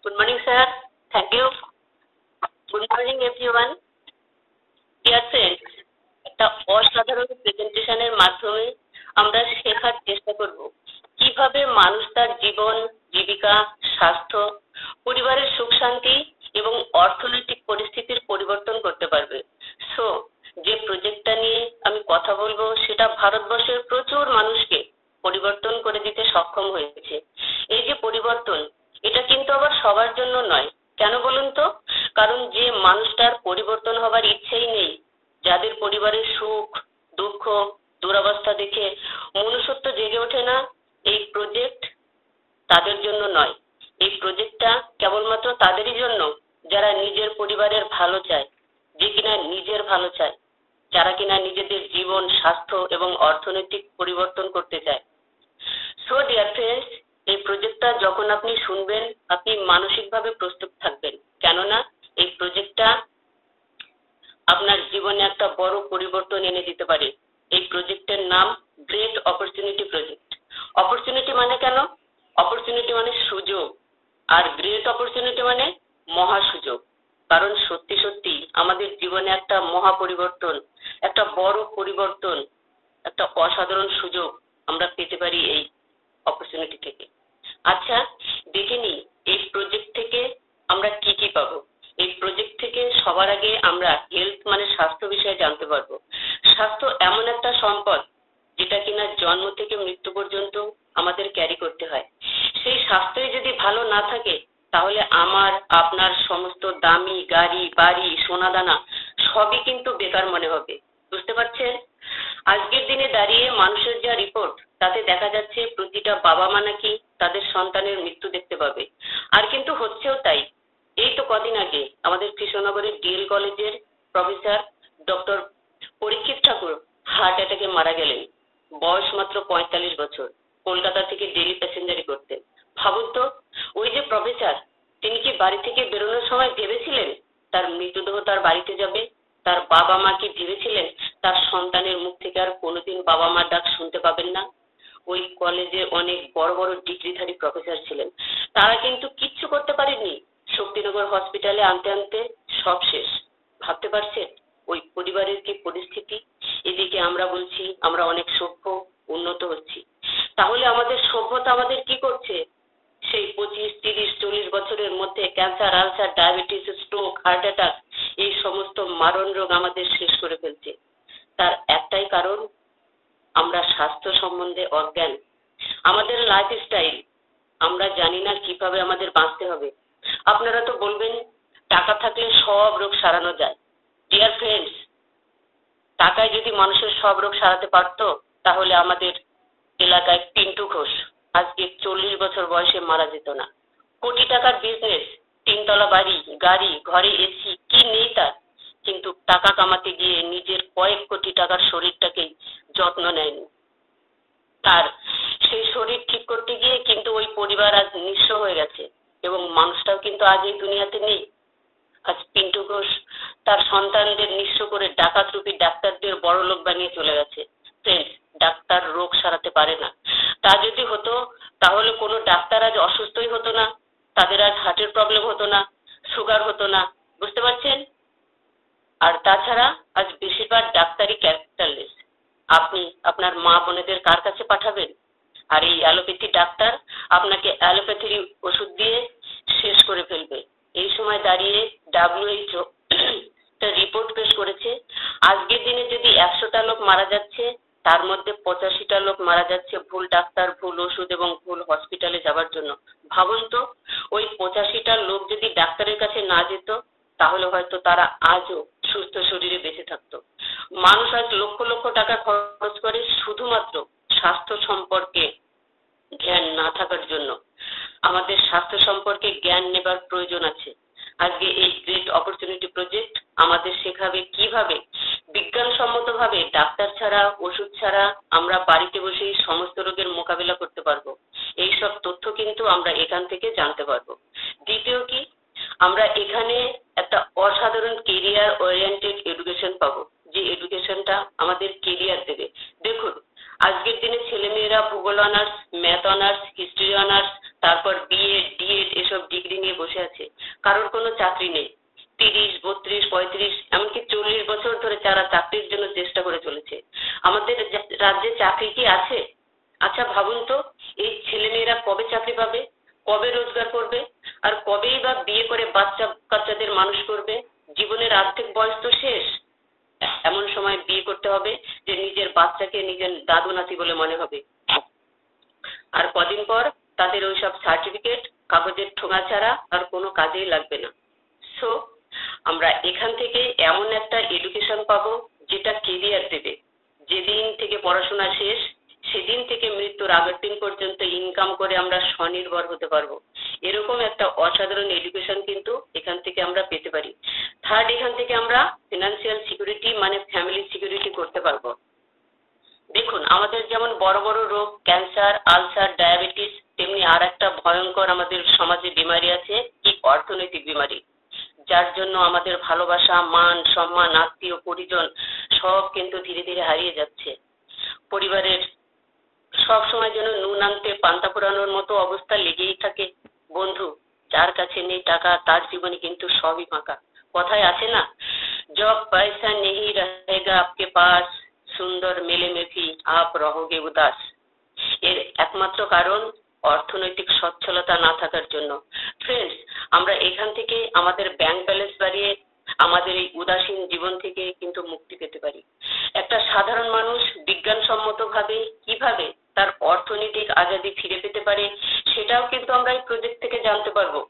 Good morning, sir. Thank you. Good morning, everyone. Dear friends, একটা অসাধারণ প্রেজেন্টেশনের মাধ্যমে আমরা শেখার চেষ্টা করব কিভাবে মানুষ তার জীবন, জীবিকা, স্বাস্থ্য, পরিবারের সুখ শান্তি এবং অর্থনৈতিক পরিস্থিতির পরিবর্তন করতে পারবে। সো যে প্রজেক্টটা নিয়ে আমি কথা বলবো সেটা ভারতবর্ষের প্রচুর মানুষকে পরিবর্তন করে দিতে সক্ষম হয়েছে। এই যে পরিবর্তন, এটা কিন্তু আবার সবার জন্য নয়। কেন বলুন তো? কারণ যে মানুষটার পরিবর্তন হবার ইচ্ছেই নেই, যাদের পরিবারের সুখ, দুঃখ, দুরবস্থা দেখে মনুষ্যত্ব জেগে ওঠে না, এই প্রজেক্ট তাদের জন্য নয়। এই প্রজেক্টটা কেবলমাত্র তাদেরই জন্য যারা নিজের পরিবারের ভালো চায়, যে কিনা নিজের ভালো চায়, যারা কিনা নিজেদের জীবন, স্বাস্থ্য এবং অর্থনৈতিক পরিবর্তন করতে চায়। সো ডিয়ার ফ্রেন্ডস, এই প্রজেক্টটা যখন আপনি শুনবেন, আপনি মানসিকভাবে প্রস্তুত থাকবেন। কেননা এই প্রজেক্টটা আপনার জীবনে একটা বড় পরিবর্তন এনে দিতে পারে। এই প্রজেক্টের নাম গ্রেট অপরচুনিটি প্রজেক্ট। অপরচুনিটি মানে কেন? অপরচুনিটি মানে সুযোগ, আর গ্রেট অপরচুনিটি মানে মহা সুযোগ। কারণ সত্যি সত্যি আমাদের জীবনে একটা মহা পরিবর্তন, একটা বড় পরিবর্তন, একটা অসাধারণ সুযোগ আমরা পেতে পারি এই অপরচুনিটি থেকে। আচ্ছা, দেখে নিই এই প্রজেক্ট থেকে আমরা কি কি পাবো। এই প্রজেক্ট থেকে সবার আগে আমরা হেলথ মানে স্বাস্থ্য বিষয়ে জানতে পারবো। স্বাস্থ্য এমন একটা সম্পদ যেটা কিনা জন্ম থেকে মৃত্যু পর্যন্ত আমাদের ক্যারি করতে হয়। সেই স্বাস্থ্যই যদি ভালো না থাকে, তাহলে আমার আপনার সমস্ত দামি গাড়ি, বাড়ি, সোনাদানা সবই কিন্তু বেকার মনে হবে। বুঝতে পারছেন? আজকের দিনে দাঁড়িয়ে মানুষের যা রিপোর্ট, তাতে দেখা যাচ্ছে প্রতিটা বাবা মা নাকি তাদের সন্তানের মৃত্যু দেখতে পাবে। আর কিন্তু হচ্ছেও তাই। এই তো কদিন আগে আমাদের কৃষ্ণনগরের ডিএল কলেজের প্রফেসর ডক্টর পরীক্ষিত ঠাকুর হার্ট অ্যাটাকে মারা গেলেন। বয়স মাত্র ৪৫ বছর। কলকাতা থেকে ডেলি প্যাসেঞ্জারি করতেন। ভাবুন তো, ওই যে প্রফেসর, তিনি কি বাড়ি থেকে বেরোনোর সময় ভেবেছিলেন তার মৃতদেহ তার বাড়িতে যাবে? তার বাবা মা কি ভেবেছিলেন তার সন্তানের মুখ থেকে আর কোনোদিন বাবা মার ডাক শুনতে পাবেন না? ওই কলেজে অনেক বড় বড় ডিগ্রিধারী প্রফেসর ছিলেন, তারা কিন্তু কিচ্ছু করতে পারেননি। শক্তিনগর হসপিটালে আনতে আনতে সব শেষ। ভাবতে পারছেন ওই পরিবারের কি পরিস্থিতি? এদিকে আমরা বলছি আমরা অনেক সভ্য, উন্নত হচ্ছি, তাহলে আমাদের সভ্যতা আমাদের কি করছে? সেই 25, 30, 40 বছরের মধ্যে cancer, ulcer, diabetes, stroke, heart attack, এই সমস্ত মারণ রোগ আমাদের শেষ করে ফেলছে। তার একটাই কারণ, আমরা স্বাস্থ্য সম্বন্ধে অজ্ঞান। আমাদের লাইফস্টাইল, আমরা জানি না কিভাবে আমাদের বাঁচতে হবে। আপনারা তো বলবেন টাকা থাকলে সব রোগ সারানো যায়। ডিয়ার ফ্রেন্ডস, টাকায় যদি মানুষের সব রোগ সারাতে পারতো, তাহলে আমাদের এলাকায় পিন্টু ঘোষ আজকে 40 বছর বয়সে মারা যেত না। কোটি টাকার বিজনেস, 3 তলা বাড়ি, গাড়ি, ঘরে এসি, কি নেই তার? কিন্তু টাকা কামাতে গিয়ে নিজের কয়েক কোটি টাকার শরীরটাকেই যত্ন নেয়নি। তার সেই শরীর ঠিক করতে গিয়ে কিন্তু ওই পরিবার আজ নিঃস্ব হয়ে গেছে, এবং মানুষটাও কিন্তু আজ এই দুনিয়াতে নেই। আজ পিন্টু ঘোষ তার সন্তানদের নিঃস্ব করে ডাকাত রূপী ডাক্তারদের বড়লোক বানিয়ে চলে গেছে। ফ্রেন্ডস, ডাক্তার রোগ সারাতে পারে না। তা যদি হতো, তাহলে কোনো ডাক্তার আজ অসুস্থই হতো না, তাদের আজ হার্টের প্রবলেম হতো না, সুগার হতো না। বুঝতে পারছেন? আর তাছাড়া আজ বেশিরভাগ ডাক্তারই ক্যারেক্টারলেস। আপনি আপনার মা বোনেদের কার কাছে পাঠাবেন? আর এই অ্যালোপ্যাথি ডাক্তার আপনাকে অ্যালোপ্যাথির ওষুধ দিয়ে শেষ করে ফেলবে। এই সময় দাঁড়িয়ে WHO একটা রিপোর্ট পেশ করেছে, আজকের দিনে যদি 100টা লোক মারা যাচ্ছে, তার মধ্যে 85টা লোক মারা যাচ্ছে ভুল ডাক্তার, ভুল ওষুধ এবং ভুল হসপিটালে যাবার জন্য। ভাবুন তো, ওই 85টা লোক যদি ডাক্তারের কাছে না যেত, তাহলে হয়তো তারা আজও সুস্থ শরীরে বেঁচে থাকতো। মানুষ আজ লক্ষ লক্ষ টাকা খরচ করে শুধুমাত্র স্বাস্থ্য সম্পর্কে জ্ঞান না থাকার জন্য। আমাদের স্বাস্থ্য সম্পর্কে জ্ঞান নেবার প্রয়োজন আছে। আজকে এই গ্রেট অপরচুনিটি প্রজেক্ট আমাদের শেখাবে কিভাবে বিজ্ঞানসম্মতভাবে ডাক্তার ছাড়া, ওষুধ ছাড়া আমরা বাড়িতে বসেই সমস্ত রোগের মোকাবিলা করতে পারবো। এইসব তথ্য কিন্তু আমরা এখান থেকে জানতে পারবো। দ্বিতীয় কি, আমরা এখানে একটা অসাধারণ কেরিয়ার ওরিয়েন্টেড এডুকেশন পাবো, যে এডুকেশনটা আমাদের কেরিয়ার দেবে। দেখুন, আজকের দিনে ছেলেমেয়েরা ভূগোল honours, math honours, history honours, তারপর বিএড, ডিএড এসব ডিগ্রি নিয়ে বসে আছে, কারোর কোনো চাকরি নেই। 30, 32, 35, এমনকি 40 বছর ধরে যারা চাকরির জন্য চেষ্টা করে চলেছে। আমাদের রাজ্যে চাকরি কি আছে? আচ্ছা ভাবুন তো, এই ছেলেমেয়েরা কবে চাকরি পাবে, কবে রোজগার করবে, আর কবেই বা বিয়ে করে বাচ্চা কাচ্চাদের মানুষ করবে? জীবনের অর্ধেক বয়স তো শেষ। এমন সময় বিয়ে করতে হবে যে নিজের বাচ্চাকে নিজের দাদু নাতি বলে মনে হবে। আর কদিন পর তাদের ওইসব সার্টিফিকেট, কাগজের ঠোঙা ছাড়া আর কোনো কাজেই লাগবে না। সো আমরা এখান থেকে এমন একটা এডুকেশন পাবো যেটা কেরিয়ার দেবে। যেদিন থেকে পড়াশোনা শেষ সেদিন থেকে মৃত্যুর আগের দিন পর্যন্ত ইনকাম করে আমরা স্বনির্ভর হতে পারবো। এরকম একটা অসাধারণ এডুকেশন কিন্তু এখান থেকে আমরা পেতে পারি। থার্ড, এখান থেকে আমরা ফিনান্সিয়াল সিকিউরিটি মানে ফ্যামিলি সিকিউরিটি করতে পারবো। দেখুন, আমাদের যেমন বড় বড় রোগ, ক্যান্সার, আলসার, ডায়াবেটিস, তেমনি আর একটা ভয়ঙ্কর আমাদের সমাজে বিমারি আছে, কি অর্থনৈতিক বিমারি, যার জন্য আমাদের ভালোবাসা, মান, সম্মান, আত্মীয় পরিজন সব কিন্তু ধীরে ধীরে হারিয়ে যাচ্ছে। পরিবারের সব সময় যেন নুন আনতে পান্তা ফোড়ানোর মতো অবস্থা লেগেই থাকে। বন্ধু, যার কাছে নেই টাকা তার জীবনে কিন্তু সবই ফাঁকা। কথায় আছে না, जब पैसा नहीं रहेगा आपके पास, সুন্দর মেলে মেফি আপ রহোগে উদাস। এর একমাত্র কারণ অর্থনৈতিক সচ্ছলতা না থাকার জন্য। ফ্রেন্ডস, আমরা এখান থেকে আমাদের ব্যাংক ব্যালেন্স বাড়িয়ে আমাদের এই উদাসীন জীবন থেকে কিন্তু মুক্তি পেতে পারি। একটা সাধারণ মানুষ বিজ্ঞানসম্মতভাবে কিভাবে তার অর্থনৈতিক আজাদি ফিরে পেতে পারে সেটাও কিন্তু আমরা এই প্রজেক্ট থেকে জানতে পারবো।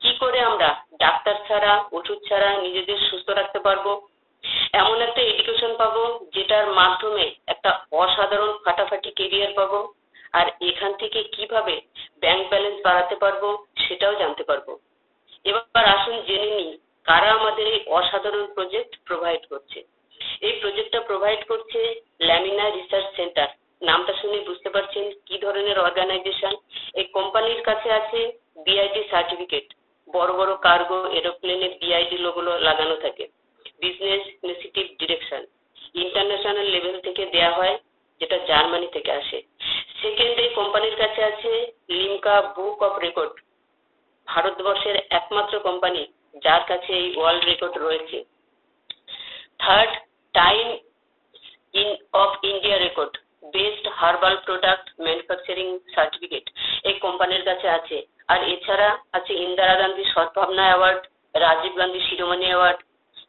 কি করে আমরা ডাক্তার ছাড়া, ওষুধ ছাড়া নিজেদের সুস্থ রাখতে পারবো, এমন একটা এডুকেশন পাবো যেটার মাধ্যমে একটা অসাধারণ ফাটাফাটি কেরিয়ার পাবো। আর এখান থেকে কিভাবে ব্যাংক ব্যালেন্স বাড়াতে পারবো সেটাও জানতে পারবো। এবার আসুন জেনে নিই কারা আমাদের এই অসাধারণ প্রজেক্ট প্রোভাইড করছে। এই প্রজেক্টটা প্রোভাইড করছে ল্যামিনা রিসার্চ সেন্টার। নামটা শুনে বুঝতে পারছেন কি ধরনের অর্গানাইজেশন। এই কোম্পানির কাছে আছে বিআইডি সার্টিফিকেট, বড় বড় কার্গো এরোপ্লেনের বিআইডি লোগো লাগানো থাকে। Business initiative direction international level থেকে দেয়া হয়, যেটা জার্মানি থেকে আসে। সেকেন্ড, এই কোম্পানির কাছে আছে লিমকা বুক অফ রেকর্ড, ভারতবর্ষের একমাত্র কোম্পানি যার কাছে এই ওয়ার্ল্ড রেকর্ড রয়েছে। Third, time in of India record, best herbal product manufacturing certificate এই কোম্পানির কাছে আছে। আর এছাড়া আছে ইন্দিরা গান্ধী সদ্ভাবনা অ্যাওয়ার্ড, রাজীব গান্ধী শিরোমণি অ্যাওয়ার্ড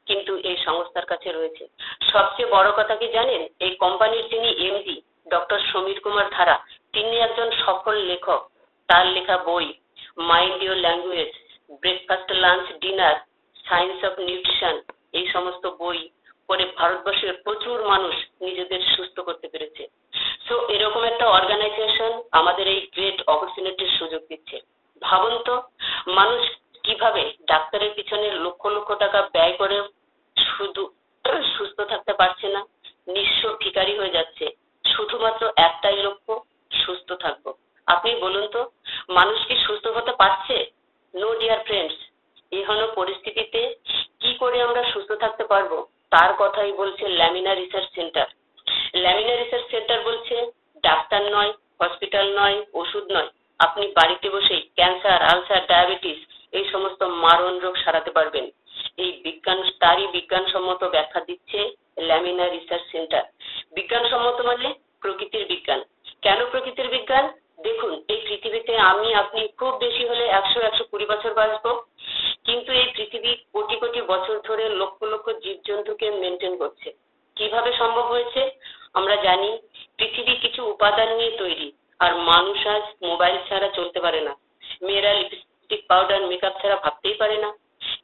কিন্তু এই সংস্থার কাছে রয়েছে। সবচেয়ে বড় কথা কি জানেন, এই কোম্পানির যিনি এমডি ডক্টর সমীর কুমার ধারা, তিনি একজন সফল লেখক। তার লেখা বই mind your language, breakfast, lunch, dinner, science of nutrition, এই সমস্ত বই পড়ে ভারতবর্ষের প্রচুর মানুষ নিজেদের সুস্থ করতে পেরেছে। সো এরকম একটা অর্গানাইজেশন আমাদের এই গ্রেট অপরচুনিটির সুযোগ দিচ্ছে। ভাবুন তো, মানুষ কিভাবে ডাক্তারের পিছনে লক্ষ লক্ষ টাকা ব্যয় করে শুধু সুস্থ থাকতে পারছে না, নিঃস্ব ভিখারি হয়ে যাচ্ছে, শুধুমাত্র একটাই লক্ষ্য, সুস্থ থাকবো। আপনি বলুন তো, মানুষ কি সুস্থ হতে পারছে? No dear friends. এহেন পরিস্থিতিতে কি করে আমরা সুস্থ থাকতে পারবো তার কথাই বলছে lamina research centre. Lamina research centre বলছে ডাক্তার নয়, হসপিটাল নয়, ওষুধ নয়, আপনি বাড়িতে বসেই ক্যান্সার, আলসার, ডায়াবেটিস এই সমস্ত মারণ রোগ সারাতে পারবেন। এই তারই বিজ্ঞানসম্মত ব্যাখ্যা দিচ্ছে ল্যামিনা রিসার্চ সেন্টার। বিজ্ঞানসম্মত মানে প্রকৃতির বিজ্ঞান। কেন প্রকৃতির বিজ্ঞান? দেখুন, এই পৃথিবীতে আমি আপনি খুব বেশি হলে 100-120 বছর বাঁচবো, কিন্তু এই পৃথিবী কোটি কোটি বছর ধরে লক্ষ লক্ষ জীবজন্তুকে মেনটেন করছে। কিভাবে সম্ভব হয়েছে? আমরা জানি পৃথিবী কিছু উপাদান নিয়ে তৈরি, আর মানুষ আজ মোবাইল ছাড়া চলতে পারে না। মেয়েরা লিপস্টিক, পাউডার, মেকআপ ছাড়া ভাবতেই পারে না।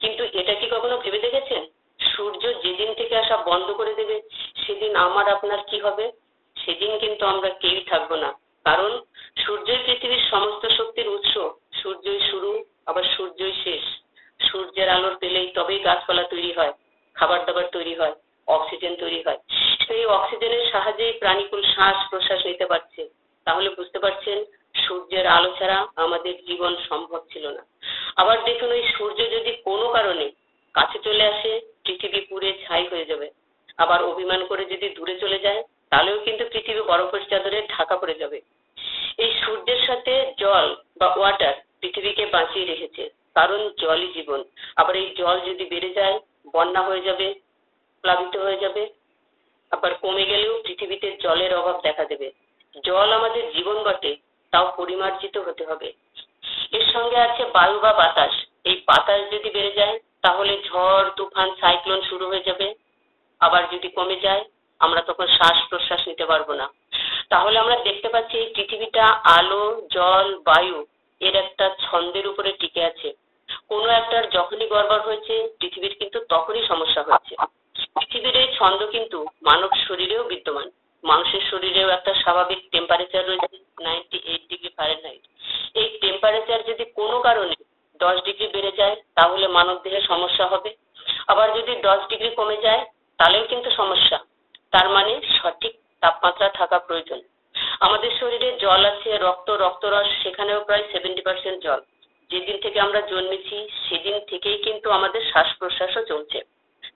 কিন্তু এটা কি কখনো ভেবে দেখেছেন, সূর্য যেদিন থেকে আসা বন্ধ করে দেবে সেদিন আমার আপনার কি হবে? সেদিন কিন্তু আমরা কেউই থাকবো না, কারণ সূর্যই পৃথিবীর সমস্ত শক্তির উৎস। সূর্যই শুরু, আবার সূর্যই শেষ। সূর্যের আলোর পেলেই তবেই গাছপালা তৈরি হয়, খাবার দাবার তৈরি হয়, অক্সিজেন তৈরি হয়। সেই অক্সিজেনের সাহায্যেই প্রাণীকুল শ্বাস প্রশ্বাস নিতে পারছে। তাহলে বুঝতে পারছেন, সূর্যের আলো ছাড়া আমাদের জীবন সম্ভব ছিল না। আবার দেখুন, ওই সূর্য যদি কোনো কারণে কাছে চলে আসে, পৃথিবী পুড়ে ছাই হয়ে যাবে। আবার অভিমান করে যদি দূরে চলে যায়, তাহলেও কিন্তু পৃথিবী বরফের চাদরে ঢাকা পড়ে যাবে। এই সূর্যের সাথে জল বা ওয়াটার পৃথিবীকে বাঁচিয়ে রেখেছে। কারণ জলই জীবন। আবার এই জল যদি বেড়ে যায় বন্যা হয়ে যাবে, প্লাবিত হয়ে যাবে। আবার কমে গেলেও পৃথিবীতে জলের অভাব দেখা দেবে। জল আমাদের জীবন বটে, তাও পরিমার্জিত হতে হবে। এর সঙ্গে আছে বায়ু বা বাতাস। এই বাতাস যদি বেড়ে যায় তাহলে ঝড় তুফান সাইক্লোন শুরু হয়ে যাবে। আবার যদি কমে যায় আমরা তখন শ্বাস প্রশ্বাস নিতে পারবো না। তাহলে আমরা দেখতে পাচ্ছি এই পৃথিবীটা আলো জল বায়ু এর একটা ছন্দের উপরে টিকে আছে। কোনো একটার যখনই গড়বড় হয়েছে পৃথিবীর কিন্তু তখনই সমস্যা হচ্ছে। পৃথিবীর এই ছন্দ কিন্তু মানব শরীরেও বিদ্যমান। মানুষের শরীরেও একটা স্বাভাবিক টেম্পারেচার রয়েছে 98°F। এই টেম্পারেচার যদি কোনো কারণে 10° বেড়ে যায় তাহলে মানব দেহে সমস্যা হবে। আবার যদি 10° কমে যায় তাহলেও কিন্তু সমস্যা। তার মানে সঠিক তাপমাত্রা থাকা প্রয়োজন। আমাদের শরীরে জল আছে, রক্তরস সেখানেও প্রায় 70% জল। যেদিন থেকে আমরা জন্মেছি সেদিন থেকেই কিন্তু আমাদের শ্বাস প্রশ্বাসও চলছে।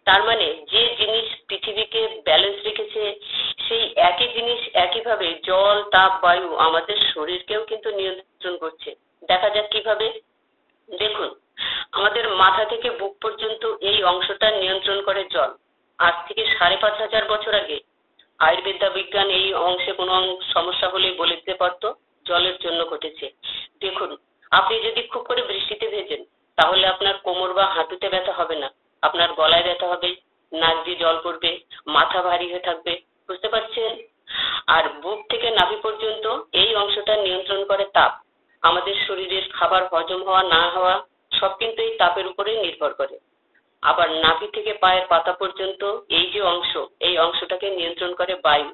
তার মানে যে জিনিস পৃথিবীকে ব্যালেন্স রেখেছে সেই একই জিনিস একইভাবে জল তাপ বায়ু আমাদের শরীরকেও কিন্তু নিয়ন্ত্রণ করছে। দেখা যাক কিভাবে। দেখুন, আমাদের মাথা থেকে বুক পর্যন্ত এই অংশটা নিয়ন্ত্রণ করে জল। আজ থেকে 5,500 বছর আগে আয়ুর্বেদ বিজ্ঞান এই অংশে কোনো সমস্যা হলে বলে দিতে পারতো জলের জন্য ঘটেছে। দেখুন, আপনি যদি খুব করে বৃষ্টিতে ভেজেন তাহলে আপনার কোমর বা হাঁটুতে ব্যথা হবে না, আপনার গলায় ব্যথা হবে, নাক দিয়ে জল পড়বে, মাথা ভারী হয়ে থাকবে। বুঝতে পারছেন? আর বুক থেকে নাভি পর্যন্ত এই অংশটা নিয়ন্ত্রণ করে তাপ। আমাদের শরীরের খাবার হজম হওয়া না হওয়া সব কিন্তু এই তাপের উপরেই নির্ভর করে। আবার নাভি থেকে পায়ের পাতা পর্যন্ত এই যে অংশ এই অংশটাকে নিয়ন্ত্রণ করে বায়ু।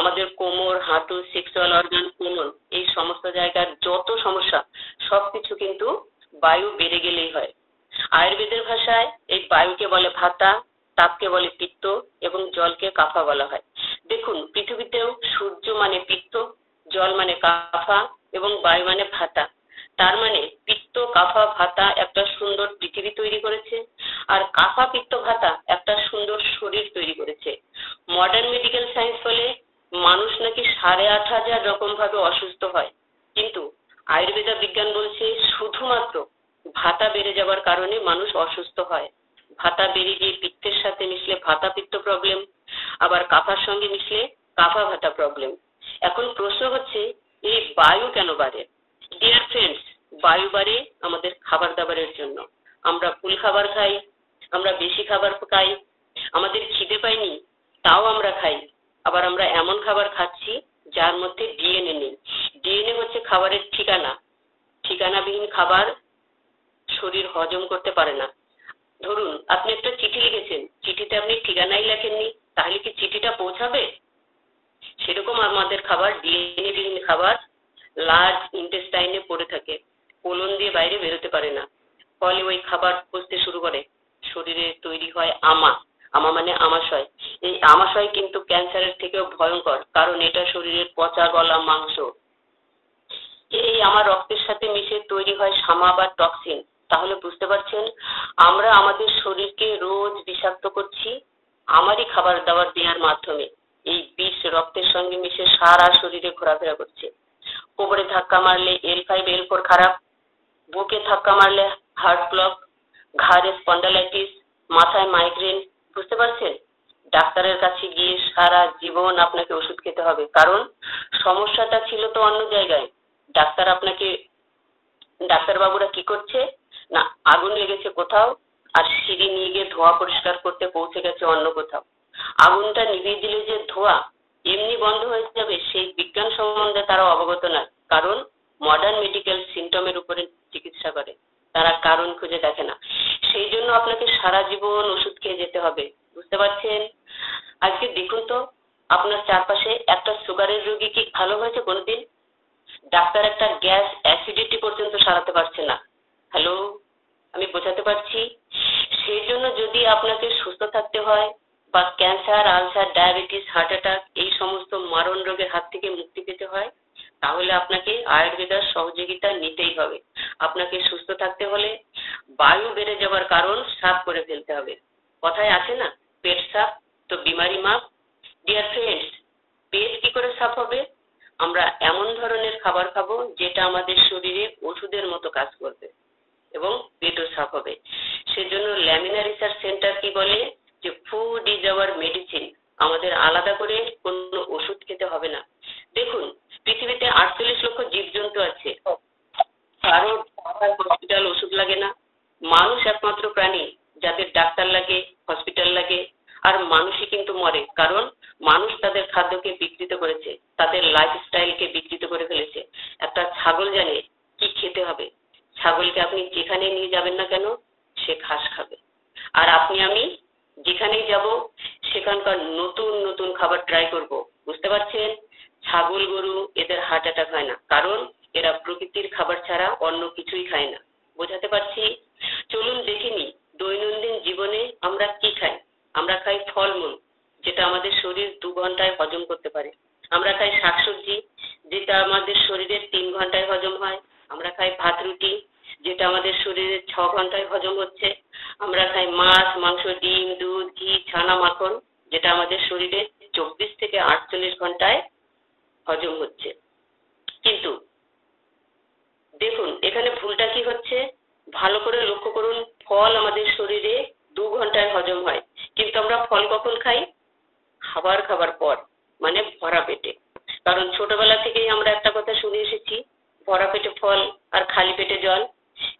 আমাদের কোমর হাঁটু সেক্সুয়াল অর্গান কোমল এই সমস্ত জায়গার যত সমস্যা সবকিছু কিন্তু বায়ু বেড়ে গেলেই হয়। আয়ুর্বেদের ভাষায় এই বায়ুকে বলে ভাতা, তাপকে বলে পিত্ত এবং জলকে কাফা বলা হয়। দেখুন, পৃথিবীতেও সূর্য মানে পিত্ত, জল মানে কাফা এবং বায়ু মানে ভাতা। তার মানে পিত্ত কাফা ভাতা একটা সুন্দর পৃথিবী তৈরি করেছে, আর কাফা পিত্ত ভাতা একটা সুন্দর শরীর তৈরি করেছে। মডার্ন মেডিকেল সায়েন্স বলে মানুষ নাকি 8,500 রকম ভাবে অসুস্থ হয়, কিন্তু আয়ুর্বেদ বিজ্ঞান বলছে শুধুমাত্র ভাতা বেড়ে যাওয়ার কারণে মানুষ অসুস্থ হয়। ভাতা বেড়ে গিয়ে পিত্তের সাথে মিশলে ভাতা পিত্ত প্রবলেম, আবার কাফার সঙ্গে মিশলে কাফা ভাতা প্রবলেম। এখন প্রশ্ন হচ্ছে এই বায়ু কেন বাড়ে? ডিয়ার ফ্রেন্ডস, বায়ু বাড়ে আমাদের খাবার দাবারের জন্য। আমরা ভুল খাবার খাই, আমরা বেশি খাবার খাই, আমাদের খিদে পায়নি তাও আমরা খাই। আবার আমরা এমন খাবার খাচ্ছি যার মধ্যে ডিএনএ নেই। ডিএনএ হচ্ছে খাবারের ঠিকানা। ঠিকানাবিহীন খাবার শরীর হজম করতে পারে না। ধরুন, আপনি একটা চিঠি লিখেছেন, চিঠিতে আপনি ঠিকানাই লেখেননি, তাহলে কি চিঠিটা পৌঁছাবে? সেরকম আমাদের খাবার ডিএনএ বিহীন খাবার লার্জ ইন্টেস্টাইনে পড়ে থাকে, কোলন দিয়ে বাইরে বেরোতে পারে না। ফলে ওই খাবার পচতে শুরু করে, শরীরে তৈরি হয় আমা। আমা মানে আমাশয়। এই আমাশয় কিন্তু ক্যান্সারের থেকেও ভয়ঙ্কর, কারণ এটা শরীরের পচা গলা মাংস। এই আমার রক্তের সাথে মিশে তৈরি হয় শামা বা টক্সিন। তাহলে বুঝতে পারছেন, আমরা আমাদের শরীরকে রোজ বিষাক্ত করছি আমারই খাবার দাবার দেওয়ার মাধ্যমে। এই বিষ রক্তের সঙ্গে মিশে সারা শরীরে ঘোরাফেরা করছে। কোমরে ধাক্কা মারলে L5 L4 খারাপ, বুকে ধাক্কা মারলে হার্ট ব্লক, ঘাড়ে স্পন্ডালাইটিস, মাথায় মাইগ্রেন। বুঝতে পারছেন? ডাক্তারের কাছে গিয়ে সারা জীবন আপনাকে ওষুধ খেতে হবে, কারণ সমস্যাটা ছিল তো অন্য জায়গায়। ডাক্তারবাবুরা কি করছে না, আগুন লেগেছে কোথাও আর সিঁড়ি নিয়ে গিয়ে ধোঁয়া পরিষ্কার করতে পৌঁছে গেছে অন্য কোথাও। আগুনটা নিভিয়ে দিলে যে ধোঁয়া এমনি বন্ধ হয়ে যাবে সেই বিজ্ঞান সম্বন্ধে তারা অবগত নয়, কারণ মডার্ন মেডিকেল সিমটমের উপরে চিকিৎসা করে, তারা কারণ খুঁজে দেখে না। সেই জন্য আপনাকে সারা জীবন ওষুধ খেয়ে যেতে হবে। বুঝতে পারছেন? আজকে দেখুন তো, আপনার চারপাশে একটা সুগারের রোগী কি ভালো হয়েছে কোনোদিন? ডাক্তার একটা গ্যাস অ্যাসিডিটি পর্যন্ত সারাতে পারছে না। হ্যালো, আমি বোঝাতে পারছি? সেই জন্য যদি আপনাকে সুস্থ থাকতে হয় বা cancer ulcer diabetes heart attack এই সমস্ত মারণ রোগের হাত থেকে মুক্তি পেতে হয়, তাহলে আপনাকে আয়ুর্বেদের সহযোগিতা নিতেই হবে। আপনাকে সুস্থ থাকতে হলে বায়ু বেড়ে যাওয়ার কারণ সাফ করে ফেলতে হবে। কথায় আছে না, পেট সাফ তো বিমারি মাপ। ডিয়ার ফ্রেন্ডস, পেট কি করে সাফ হবে? আমরা এমন ধরনের খাবার খাবো যেটা আমাদের শরীরে ওষুধের মতো কাজ করবে। এবং পেটও সাফ হবে। সেজন্য ল্যামিনা রিসার্চ সেন্টার কি বলে যে ফুড ইজ আওয়ার মেডিসিন, আমাদের আলাদা করে কোনো ওষুধ খেতে হবে না। দেখুন, পৃথিবীতে 48 লক্ষ জীবজন্তু আছে, কারো হসপিটাল ওষুধ লাগে না। মানুষ একমাত্র প্রাণী যাদের ডাক্তার লাগে, হসপিটাল লাগে। আর মানুষই কিন্তু মরে, কারণ মানুষ তাদের খাদ্যকে বিকৃত করেছে, তাদের লাইফস্টাইলকে বিকৃত করে ফেলেছে। একটা ছাগল জানে কি খেতে হবে, ছাগলকে আপনি যেখানে নিয়ে যাবেন না কেন সে ঘাস খাবে। আর আপনি আমি যেখানেই যাব সেখানকার নতুন নতুন খাবার ট্রাই করব। বুঝতে পারছেন? ছাগল গরু এদের হার্ট অ্যাটাক হয় না, কারণ এরা প্রকৃতির খাবার ছাড়া অন্য কিছুই খায় না। বোঝাতে পারছি? চলুন দেখে নিই দৈনন্দিন জীবনে আমরা কি খাই। আমরা খাই ফলমূল, যেটা আমাদের শরীর 2 ঘন্টায় হজম করতে পারে। আমরা খাই শাকসবজি, যেটা আমাদের শরীরের 3 ঘন্টায় হজম হয়। আমরা খাই ভাত রুটি, যেটা আমাদের শরীরে 6 ঘন্টায় হজম হচ্ছে। আমরা খাই মাছ, মাংস, ডিম, দুধ, ঘি, ছানা, মাখন, যেটা আমাদের শরীরে 24 থেকে 48 ঘন্টায় হজম হচ্ছে। কিন্তু দেখুন এখানে ভুলটা কি হচ্ছে, ভালো করে লক্ষ্য করুন। ফল আমাদের শরীরে 2 ঘন্টায় হজম হয়, কিন্তু আমরা ফল কখন খাই? খাবার পর, মানে ভরা পেটে। কারণ ছোটবেলা থেকেই আমরা একটা কথা শুনে এসেছি, ভরা পেটে ফল আর খালি পেটে জল।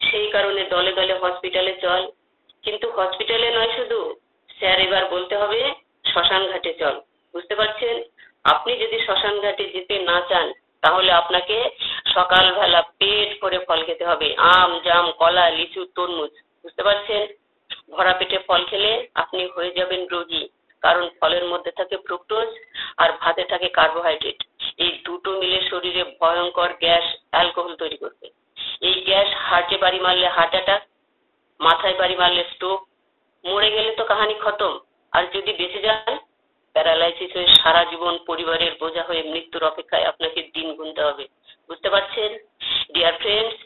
সেই কারণে দলে দলে হসপিটালে চল। কিন্তু হসপিটালে নয় শুধু, স্যার এবার বলতে হবে শ্মশান ঘাটে চল। বুঝতে পারছেন? আপনি যদি শ্মশান ঘাটে যেতে না চান, তাহলে আপনাকে সকালবেলা পেট ভরে ফল খেতে হবে, আম, জাম, কলা, লিচু, তরমুজ। বুঝতে পারছেন? ভরা পেটে ফল খেলে আপনি হয়ে যাবেন রোগী, কারণ ফলের মধ্যে থাকে ফ্রুক্টোজ আর ভাতে থাকে কার্বোহাইড্রেট। এই দুটো মিলে শরীরে ভয়ঙ্কর গ্যাস, অ্যালকোহল তৈরি করবে। এই গ্যাস হার্টে বাড়ি মারলে হার্ট অ্যাটাক, মাথায় বাড়ি মারলে স্ট্রোক, মরে গেলে তো কাহানি খতম। আর যদি বেঁচে যান, প্যারালাইসিস হয়ে সারা জীবন পরিবারের বোঝা হয়ে মৃত্যুর অপেক্ষায় আপনাকে দিন গুনতে হবে। বুঝতে পারছেন? ডিয়ার ফ্রেন্ডস,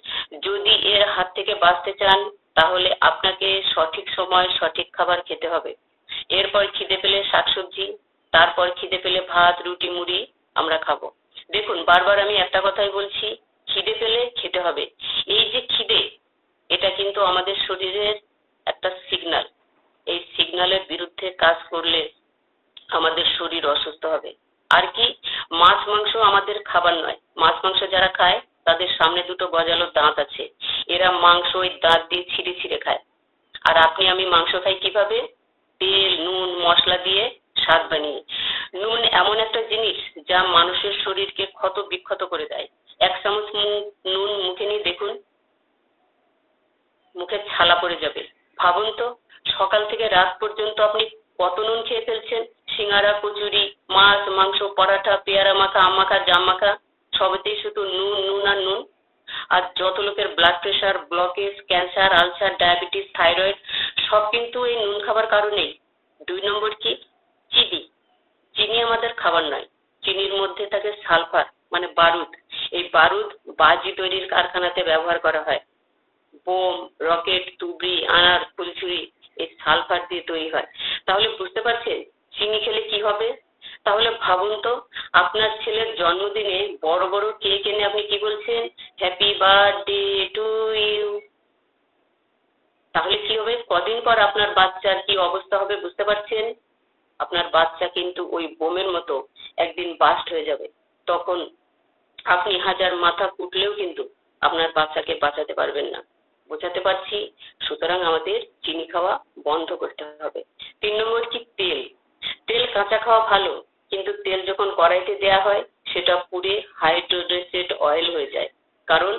যদি এর হাত থেকে বাঁচতে চান, তাহলে আপনাকে সঠিক সময় সঠিক খাবার খেতে হবে। এরপর খিদে পেলে শাকসবজি, তারপর খিদে পেলে ভাত, রুটি, মুড়ি আমরা খাবো। দেখুন, বারবার আমি একটা কথাই বলছি, খিদে পেলে খেতে হবে। এই যে খিদে, এটা কিন্তু আমাদের শরীরের একটা সিগন্যাল। এই সিগন্যালের বিরুদ্ধে কাজ করলে আমাদের শরীর অসুস্থ হবে। আর কি, মাছ মাংস আমাদের খাবার নয়। মাছ মাংস যারা খায় তাদের সামনে দুটো গজালো দাঁত আছে, এরা মাংস ওই দাঁত দিয়ে ছিঁড়ে ছিঁড়ে খায়। আর আপনি আমি মাংস খাই কিভাবে? তেল, নুন, মশলা দিয়ে স্বাদ বানিয়ে। নুন এমন একটা জিনিস যা মানুষের শরীরকে ক্ষত বিক্ষত করে দেয়। 1 চামচ নুন মুখে নিয়ে দেখুন, মুখে ছালা পড়ে যাবে। ভাবুন তো, সকাল থেকে রাত পর্যন্ত আপনি কত নুন খেয়ে ফেলছেন। সিঙ্গারা, কচুরি, মাছ, মাংস, পরাঠা, পেয়ারা মাখা, আম মাখা, জাম মাখা, সবেতেই শুধু নুন, নুন আর নুন। আর যত লোকের blood pressure, blockage, cancer, ulcer, diabetes, thyroid, সব কিন্তু এই নুন খাবার কারণেই। 2 নম্বর কি? চিনি। চিনি আমাদের খাবার নয়। চিনির মধ্যে থাকে সালফার, মানে বারুদ। এই বারুদ বাজি তৈরির কারখানাতে ব্যবহার করা হয়। বোম, রকেট, তুবড়ি, আনার, ফুলছুরি এই সালফার দিয়ে তৈরি হয়। তাহলে বুঝতে পারছেন চিনি খেলে কি হবে? তাহলে ভাবুন তো, আপনার ছেলের জন্মদিনে বড় বড় কেক এনে আপনি কি বলছেন? Happy birthday to you. তাহলে কি হবে? কদিন পর আপনার বাচ্চার কি অবস্থা হবে বুঝতে পারছেন? আপনার বাচ্চা কিন্তু ওই বোমের মতো একদিন বাস্ট হয়ে যাবে। তখন আপনি হাজার মাথা কুটলেও কিন্তু আপনার বাচ্চাকে বাঁচাতে পারবেন না। বোঝাতে পারছি? সুতরাং আমাদের চিনি খাওয়া বন্ধ করতে হবে। 3 নম্বর কি? তেল। তেল কাঁচা খাওয়া ভালো, কিন্তু তেল যখন কড়াইতে দেয়া হয় সেটা পুড়ে হাইড্রোজেনেটেড অয়েল হয়ে যায়, কারণ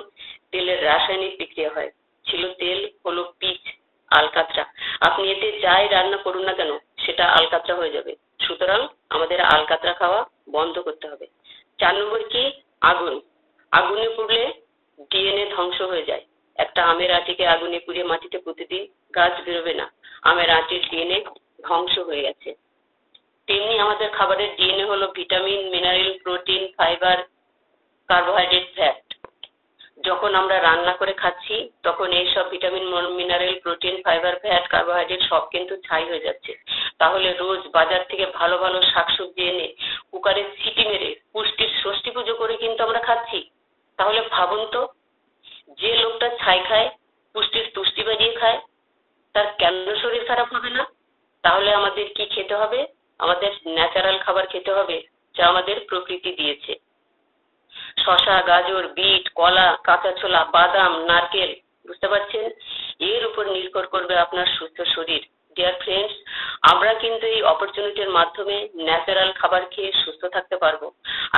তেলের রাসায়নিক বিক্রিয়া হয়। ছিল তেল, হলো পিচ, আলকাতরা। আপনি এতে যাই রান্না করুন না কেন সেটা আলকাতরা হয়ে যাবে। সুতরাং আমাদের আলকাতরা খাওয়া বন্ধ করতে হবে। 4 নম্বর কি? আগুন। আগুনে পুড়লে ডিএনএ ধ্বংস হয়ে যায়। একটা আমের আটিকে আগুনে পুড়িয়ে মাটিতে পুঁতে দিন, গাছ বেরোবে না। আমের আটির ডিএনএ ধ্বংস হয়ে গেছে। তেমনি আমাদের খাবারের ডিএনএ হলো vitamin, mineral, protein, fibre, carbohydrate, fat. যখন আমরা রান্না করে খাচ্ছি তখন এইসব vitamin, mineral, protein, fibre, fat, carbohydrate সব কিন্তু ছাই হয়ে যাচ্ছে। তাহলে রোজ বাজার থেকে ভালো ভালো শাকসবজি এনে কুকারে সিটি মেরে পুষ্টির ষষ্ঠী পুজো করে কিন্তু আমরা খাচ্ছি। তাহলে ভাবুন তো, যে লোকটা ছাই খায় পুষ্টির তুষ্টি বাড়িয়ে খায়, তার কেন শরীর খারাপ হবে না? তাহলে আমাদের কি খেতে হবে? আমাদের ন্যাচারাল খাবার খেতে হবে, যা আমাদের প্রকৃতি দিয়েছে। শসা, গাজর, বিট, কলা, কাঁচা ছোলা, বাদাম, নারকেল, বুঝতে পারছেন? এর উপর নির্ভর করবে আপনার সুস্থ শরীর। ডিয়ার ফ্রেন্ডস, আমরা কিন্তু এই অপরচুনিটির মাধ্যমে ন্যাচারাল খাবার খেয়ে সুস্থ থাকতে পারবো।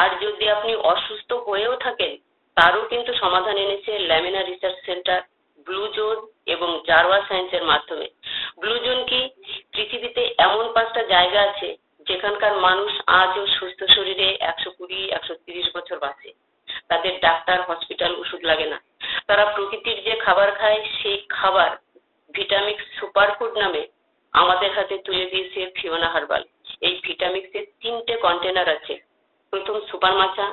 আর যদি আপনি অসুস্থ হয়েও থাকেন, তারও কিন্তু সমাধান এনেছে lamina research centre, blue zone এবং জারোয়া সায়েন্সের মাধ্যমে। ব্লু জোন কি? পৃথিবীতে এমন 5টা জায়গা আছে যেখানকার মানুষ আজও সুস্থ শরীরে 120-130 বছর বাঁচে। তাদের ডাক্তার, হসপিটাল, ওষুধ লাগে না। তারা প্রকৃতির যে খাবার খায়, সেই খাবার ভিটামিক্স সুপারফুড নামে আমাদের হাতে তুলে দিয়েছে ফিওনা হার্বাল। এই ভিটামিক্সের 3টে কন্টেনার আছে। প্রথম সুপার মাছা,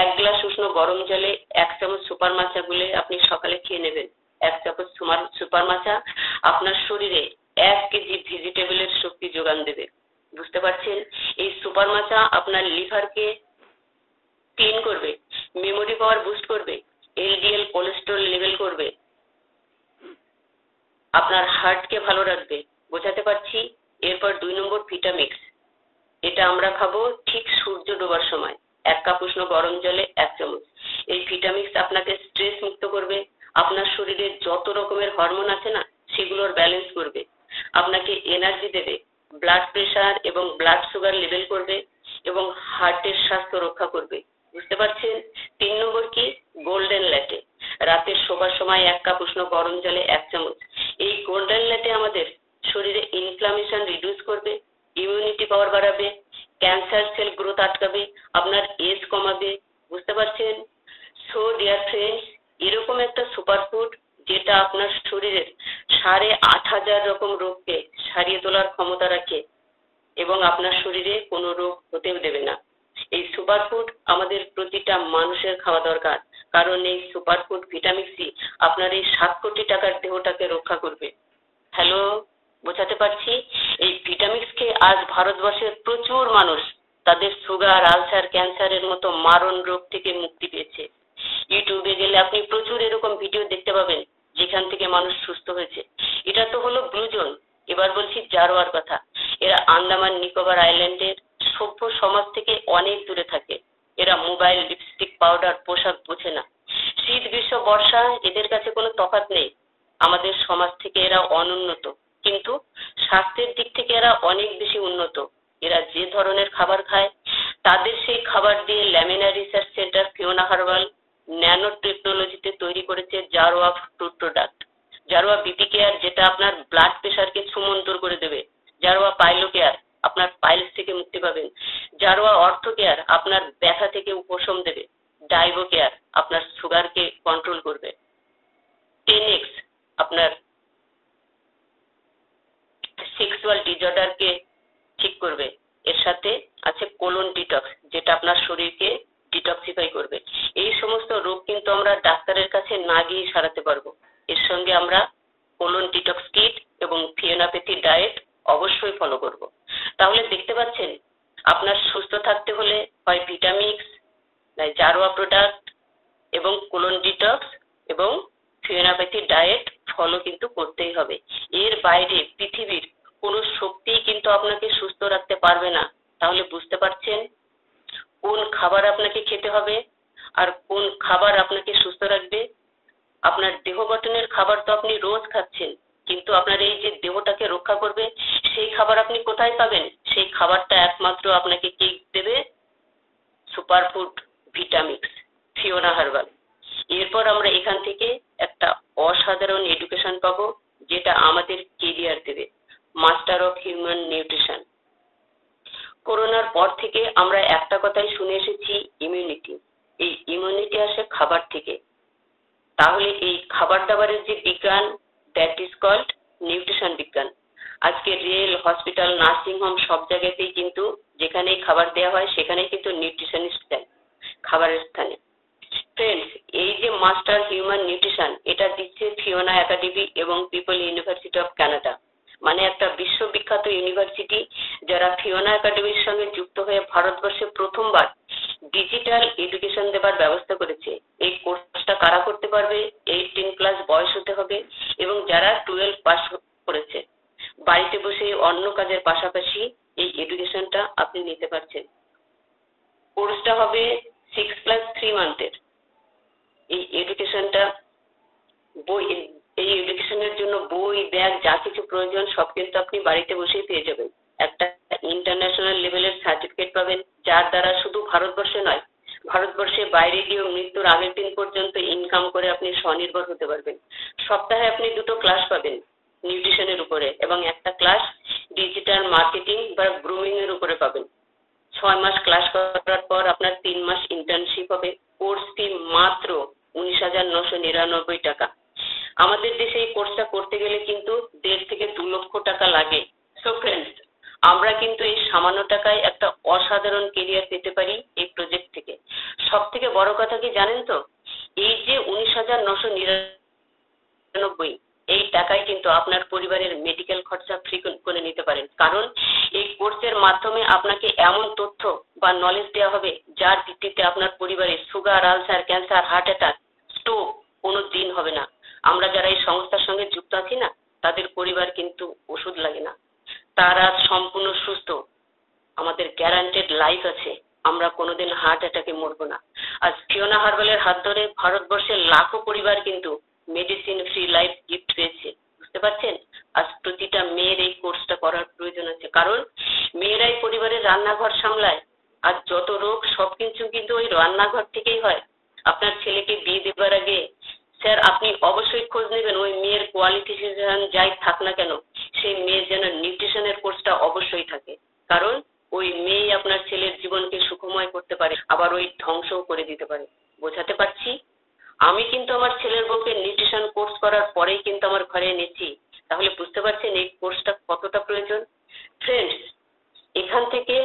1 গ্লাস উষ্ণ গরম জলে 1 চামচ সুপার মাছা গুলে আপনি সকালে খেয়ে নেবেন। 1 চামচ সুপার মাছা আপনার শরীরে 1 কেজি ভেজিটেবলের শক্তি যোগান দেবে। বুঝতে পারছেন? এই সুপার মাছা আপনার লিভারকে ক্লিন করবে, মেমোরি পাওয়ার বুস্ট করবে, এলডিএল কোলেস্টেরল লেভেল করবে, আপনার হার্টকে ভালো রাখবে। বোঝাতে পারছি? এরপর 2 নম্বর ভিটামিক্স। এটা আমরা খাবো ঠিক সূর্য ডোবার সময়। 1 কাপ উষ্ণ গরম জলে 1 চামচ। এই ভিটামিক্স আপনাকে স্ট্রেস মুক্ত করবে, আপনার শরীরে যত রকমের হরমোন আছে না, সেগুলোর ব্যালেন্স করবে, আপনাকে এনার্জি দেবে, ব্লাড প্রেশার এবং ব্লাড সুগার লেভেল করবে এবং হার্টের স্বাস্থ্য রক্ষা করবে। বুঝতে পারছেন? 3 নম্বর কি? Golden latte. রাতে শোবার সময় 1 কাপ উষ্ণ গরম জলে 1 চামচ। এই গোল্ডেন ল্যাটে আমাদের শরীরে ইনফ্লামেশন রিডিউস করবে, ইমিউনিটি পাওয়ার বাড়াবে, ক্যান্সার সেল গ্রোথ আটকাবে, আপনার এজ কমাবে। বুঝতে পারছেন? সো ডিয়ার ফ্রেন্ডস, এরকম একটা সুপারফুড যেটা আপনার শরীরের 8,500 রকম রোগকে সারিয়ে তোলার ক্ষমতা রাখে এবং আপনার শরীরে কোনো রোগ হতেও দেবে না। এই সুপারফুড আমাদের প্রতিটা মানুষের খাওয়া দরকার, কারণ এই সুপারফুড ভিটামিন-সি আপনার এই 7 কোটি টাকার দেহটাকে রক্ষা করবে। হ্যালো, বোঝাতে পারছি? এই ভিটামিক্স খেয়ে আজ ভারতবর্ষের প্রচুর মানুষ তাদের সুগার, আলসার, ক্যান্সারের মতো মারণ রোগ থেকে মুক্তি পেয়েছে। ইউটিউবে গেলে আপনি প্রচুর এরকম ভিডিও দেখতে পাবেন যেখান থেকে মানুষ সুস্থ হয়েছে। এটা তো হলো ব্লু জোন। এবার বলছি জারোয়ার কথা। এরা আন্দামান নিকোবর আইল্যান্ডের সভ্য সমাজ থেকে অনেক দূরে থাকে। এরা মোবাইল, লিপস্টিক, পাউডার, পোশাক বোঝে না। শীত, গ্রীষ্ম, বর্ষা এদের কাছে কোনো তফাৎ নেই। আমাদের সমাজ থেকে এরা অনুন্নত, কিন্তু স্বাস্থ্যের দিক থেকে এরা অনেক বেশি উন্নত। এরা যে ধরনের খাবার খায়, তাদের সেই খাবার দিয়ে lamina research centre Fiona herbal nano টেকনোলজিতে তৈরি করেছে Jarawa fruit product. Jarawa BP care, যেটা আপনার ব্লাড প্রেশারকে সুমন্তর করে দেবে। জারোয়া পাইলো কেয়ার, আপনার পাইলস থেকে মুক্তি পাবেন। জারোয়া অর্থ কেয়ার, আপনার ব্যথা থেকে উপশম দেবে। ডাইভো কেয়ার, আপনার সুগারকে কন্ট্রোল করবে। 10x, আপনার সেক্সুয়াল ডিসঅর্ডারকে ঠিক করবে। এর সাথে আছে কোলন ডিটক্স, যেটা আপনার শরীরকে ডিটক্সিফাই করবে। এই সমস্ত রোগ কিন্তু আমরা ডাক্তারের কাছে না গিয়ে সারাতে পারবো। এর সঙ্গে আমরা কোলন ডিটক্স কিট এবং ফিওনাপ্যাথি ডায়েট অবশ্যই ফলো করব। তাহলে দেখতে পাচ্ছেন, আপনার সুস্থ থাকতে হলে হয় ভিটামিক্স, জারোয়া প্রোডাক্ট এবং কোলন ডিটক্স এবং ফিওনাপ্যাথি ডায়েট ফলো কিন্তু করতেই হবে। এর বাইরে পৃথিবীর কোনো শক্তিই কিন্তু আপনাকে সুস্থ রাখতে পারবে না। তাহলে বুঝতে পারছেন কোন খাবার আপনাকে খেতে হবে আর কোন খাবার আপনাকে সুস্থ রাখবে। আপনার দেহ গঠনের খাবার তো আপনি রোজ খাচ্ছেন, কিন্তু আপনার এই যে দেহটাকে রক্ষা করবে, সেই খাবার আপনি কোথায় পাবেন? সেই খাবারটা একমাত্র আপনাকে কে দেবে? Superfood ভিটামিক্স Fiona herbal. এরপর আমরা এখান থেকে একটা অসাধারণ এডুকেশন পাবো, যেটা আমাদের কেরিয়ার দেবে, মাস্টার অফ হিউম্যান নিউট্রিশন। করোনার পর থেকে আমরা একটা কথাই শুনে এসেছি, ইমিউনিটি। এই ইমিউনিটি আসে খাবার থেকে। তাহলে এই খাবার দাবারের যে বিজ্ঞান, দ্যাট ইজ কল্ড নিউট্রিশন বিজ্ঞান। আজকে রেল, হসপিটাল, নার্সিং হোম সব জায়গাতেই কিন্তু যেখানেই খাবার দেওয়া হয়, সেখানেই কিন্তু নিউট্রিশনিস্ট দেয় খাবারের স্থানে। ফ্রেন্ডস, এই যে মাস্টার হিউম্যান নিউট্রিশন, এটা দিচ্ছে ফিওনা একাডেমি এবং পিপল ইউনিভার্সিটি অফ কানাডা, মানে একটা বিশ্ববিখ্যাত ইউনিভার্সিটি, যারা ফিওনা একাডেমির সঙ্গে যুক্ত হয়ে ভারতবর্ষে প্রথমবার ডিজিটাল এডুকেশন দেবার ব্যবস্থা করেছে। এই কোর্সটা কারা করতে পারবে, 18+ বয়স হতে হবে এবং যারা 12 পাস করেছে। বাড়িতে বসে অন্য কাজের পাশাপাশি এই এডুকেশনটা আপনি নিতে পারছেন। কোর্সটা হবে 6+3 মান্থের। এই এডুকেশনটা এই এডুকেশনের জন্য বই, ব্যাগ যা কিছু প্রয়োজন সব কিন্তু আপনি বাড়িতে বসেই পেয়ে যাবেন। একটা ইন্টারন্যাশনাল লেভেলের সার্টিফিকেট পাবেন, যার দ্বারা শুধু ভারতবর্ষে নয়, ভারতবর্ষে বাইরে গিয়েও মৃত্যুর আগের দিন পর্যন্ত ইনকাম করে আপনি স্বনির্ভর হতে পারবেন। সপ্তাহে আপনি 2টো ক্লাস পাবেন নিউট্রিশনের উপরে এবং একটা ক্লাস ডিজিটাল মার্কেটিং বা গ্রুমিং এর উপরে পাবেন। 6 মাস ক্লাস করার পর আপনার 3 মাস ইন্টার্নশিপ হবে। কোর্স ফি মাত্র 19,999 টাকা। আমাদের দেশে এই কোর্সটা করতে গেলে কিন্তু 1.5 থেকে 2 লক্ষ টাকা লাগে। সো ফ্রেন্ডস, আমরা কিন্তু এই সামান্য টাকায় একটা অসাধারণ কেরিয়ার পেতে পারি এই প্রজেক্ট থেকে। সব থেকে বড় কথা কি জানেন তো, এই যে 19,999 এই টাকায় কিন্তু আপনার পরিবারের মেডিকেল খরচা ফ্রি করে নিতে পারেন। কারণ এই কোর্সের মাধ্যমে আপনাকে এমন তথ্য বা নলেজ দেওয়া হবে যার ভিত্তিতে আপনার পরিবারের sugar, ulcer, cancer, heart attack, stroke কোনো দিন হবে না। আমরা যারা এই সংস্থার সঙ্গে যুক্ত আছি না, তাদের পরিবার কিন্তু ওষুধ লাগে না, তারা সম্পূর্ণ সুস্থ, আমাদের গ্যারান্টেড লাইফ আছে, আমরা কোনোদিন হার্ট অ্যাটাকে মরবো না। আজ ফিওনা হার্বালের হাত ধরে ভারতবর্ষের লাখো পরিবার কিন্তু মেডিসিন ফ্রি লাইফ গিফট পেয়েছে। বুঝতে পারছেন? আজ প্রতিটা মেয়ের এই কোর্সটা করার প্রয়োজন আছে, কারণ মেয়েরাই পরিবারের রান্নাঘর সামলায়। আর যত রোগ সবকিছু কিন্তু ওই রান্নাঘর থেকেই হয়। আপনার ছেলেকে বিয়ে দেবার আগে স্যার আপনি অবশ্যই খোঁজ নেবেন ওই মেয়ের কোয়ালিফিকেশন যাই থাক না কেন, সেই মেয়ের যেন নিউট্রিশনের কোর্সটা অবশ্যই থাকে। কারণ ওই মেয়ে আপনার ছেলের জীবনকে সুখময় করতে পারে, আবার ওই ধ্বংসও করে দিতে পারে। বোঝাতে পারছি? আমি কিন্তু আমার ছেলের বউকে নিউট্রিশন কোর্স করার পরেই কিন্তু আমার ঘরে এনেছি। তাহলে বুঝতে পারছেন এই কোর্সটা কতটা প্রয়োজন। ফ্রেন্ডস, এখান থেকে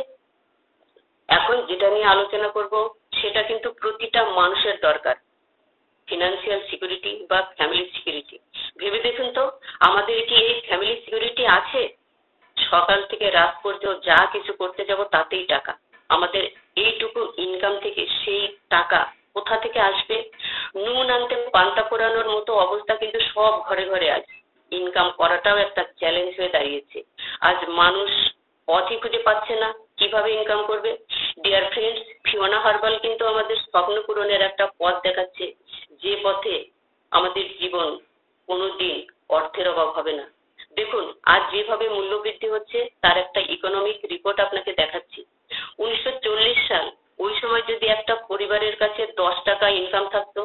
এখন যেটা নিয়ে আলোচনা করব সেটা কিন্তু প্রতিটা মানুষের দরকার, ফিনান্সিয়াল সিকিউরিটি বা ফ্যামিলি সিকিউরিটি। ভেবে দেখুন তো, আমাদের কি এই ফ্যামিলি সিকিউরিটি আছে? সকাল থেকে রাত পর্যন্ত যা কিছু করতে যাব তাতেই টাকা। আমাদের এইটুকু ইনকাম থেকে সেই টাকা কোথা থেকে আসবে? নুন আনতে পান্তা পোড়ানোর মতো অবস্থা কিন্তু সব ঘরে ঘরে আছে। ইনকাম করাটাও একটা চ্যালেঞ্জ হয়ে দাঁড়িয়েছে। আজ মানুষ পথই খুঁজে পাচ্ছে না কিভাবে ইনকাম করবে। ডিয়ার ফ্রেন্ডস, ফিওনা হার্বাল কিন্তু আমাদের স্বপ্ন পূরণের একটা পথ দেখাচ্ছে, যে পথে আমাদের জীবন কোনোদিন অর্থের অভাব হবে না। দেখুন, আজ যেভাবে মূল্যবৃদ্ধি হচ্ছে তার একটা ইকোনমিক রিপোর্ট আপনাকে দেখাচ্ছি। 1940 সাল, ওই সময় যদি একটা পরিবারের কাছে 10 টাকা ইনকাম থাকতো,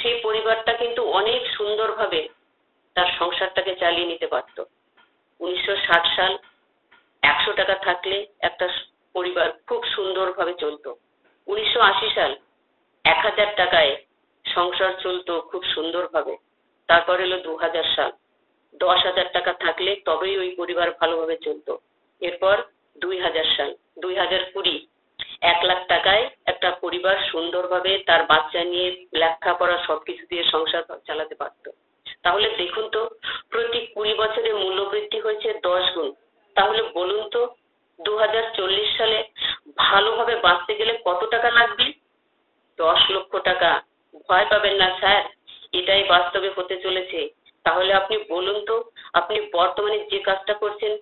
সেই পরিবারটা কিন্তু অনেক সুন্দরভাবে তার সংসারটাকে চালিয়ে নিতে পারত। 1960 সাল, 100 টাকা থাকলে একটা পরিবার খুব সুন্দরভাবে চলতো। 1980 সাল, 1000 টাকায় সংসার চলতো খুব সুন্দরভাবে। তারপর এলো 2000 সাল, 10,000 টাকা থাকলে তবেই ওই পরিবার ভালোভাবে চলতো। এরপর 2000 সাল, 2020, 1 লাখ টাকায় একটা পরিবার সুন্দরভাবে তার বাচ্চা নিয়ে লেখাপড়া সবকিছু দিয়ে সংসার চালাতে পারতো। তাহলে দেখুন তো, প্রতি 20 বছরে মূল্যবৃদ্ধি হয়েছে 10 গুণ। তাহলে বলুন তো, 2040 সালে ভালোভাবে বাঁচতে গেলে কত টাকা লাগবে? 10 লক্ষ টাকা। ভয় পাবেন না স্যার, এটাই বাস্তবে হতে চলেছে। তাহলে আপনি বলুন তো, আপনি বর্তমানে যে কাজটা করছেন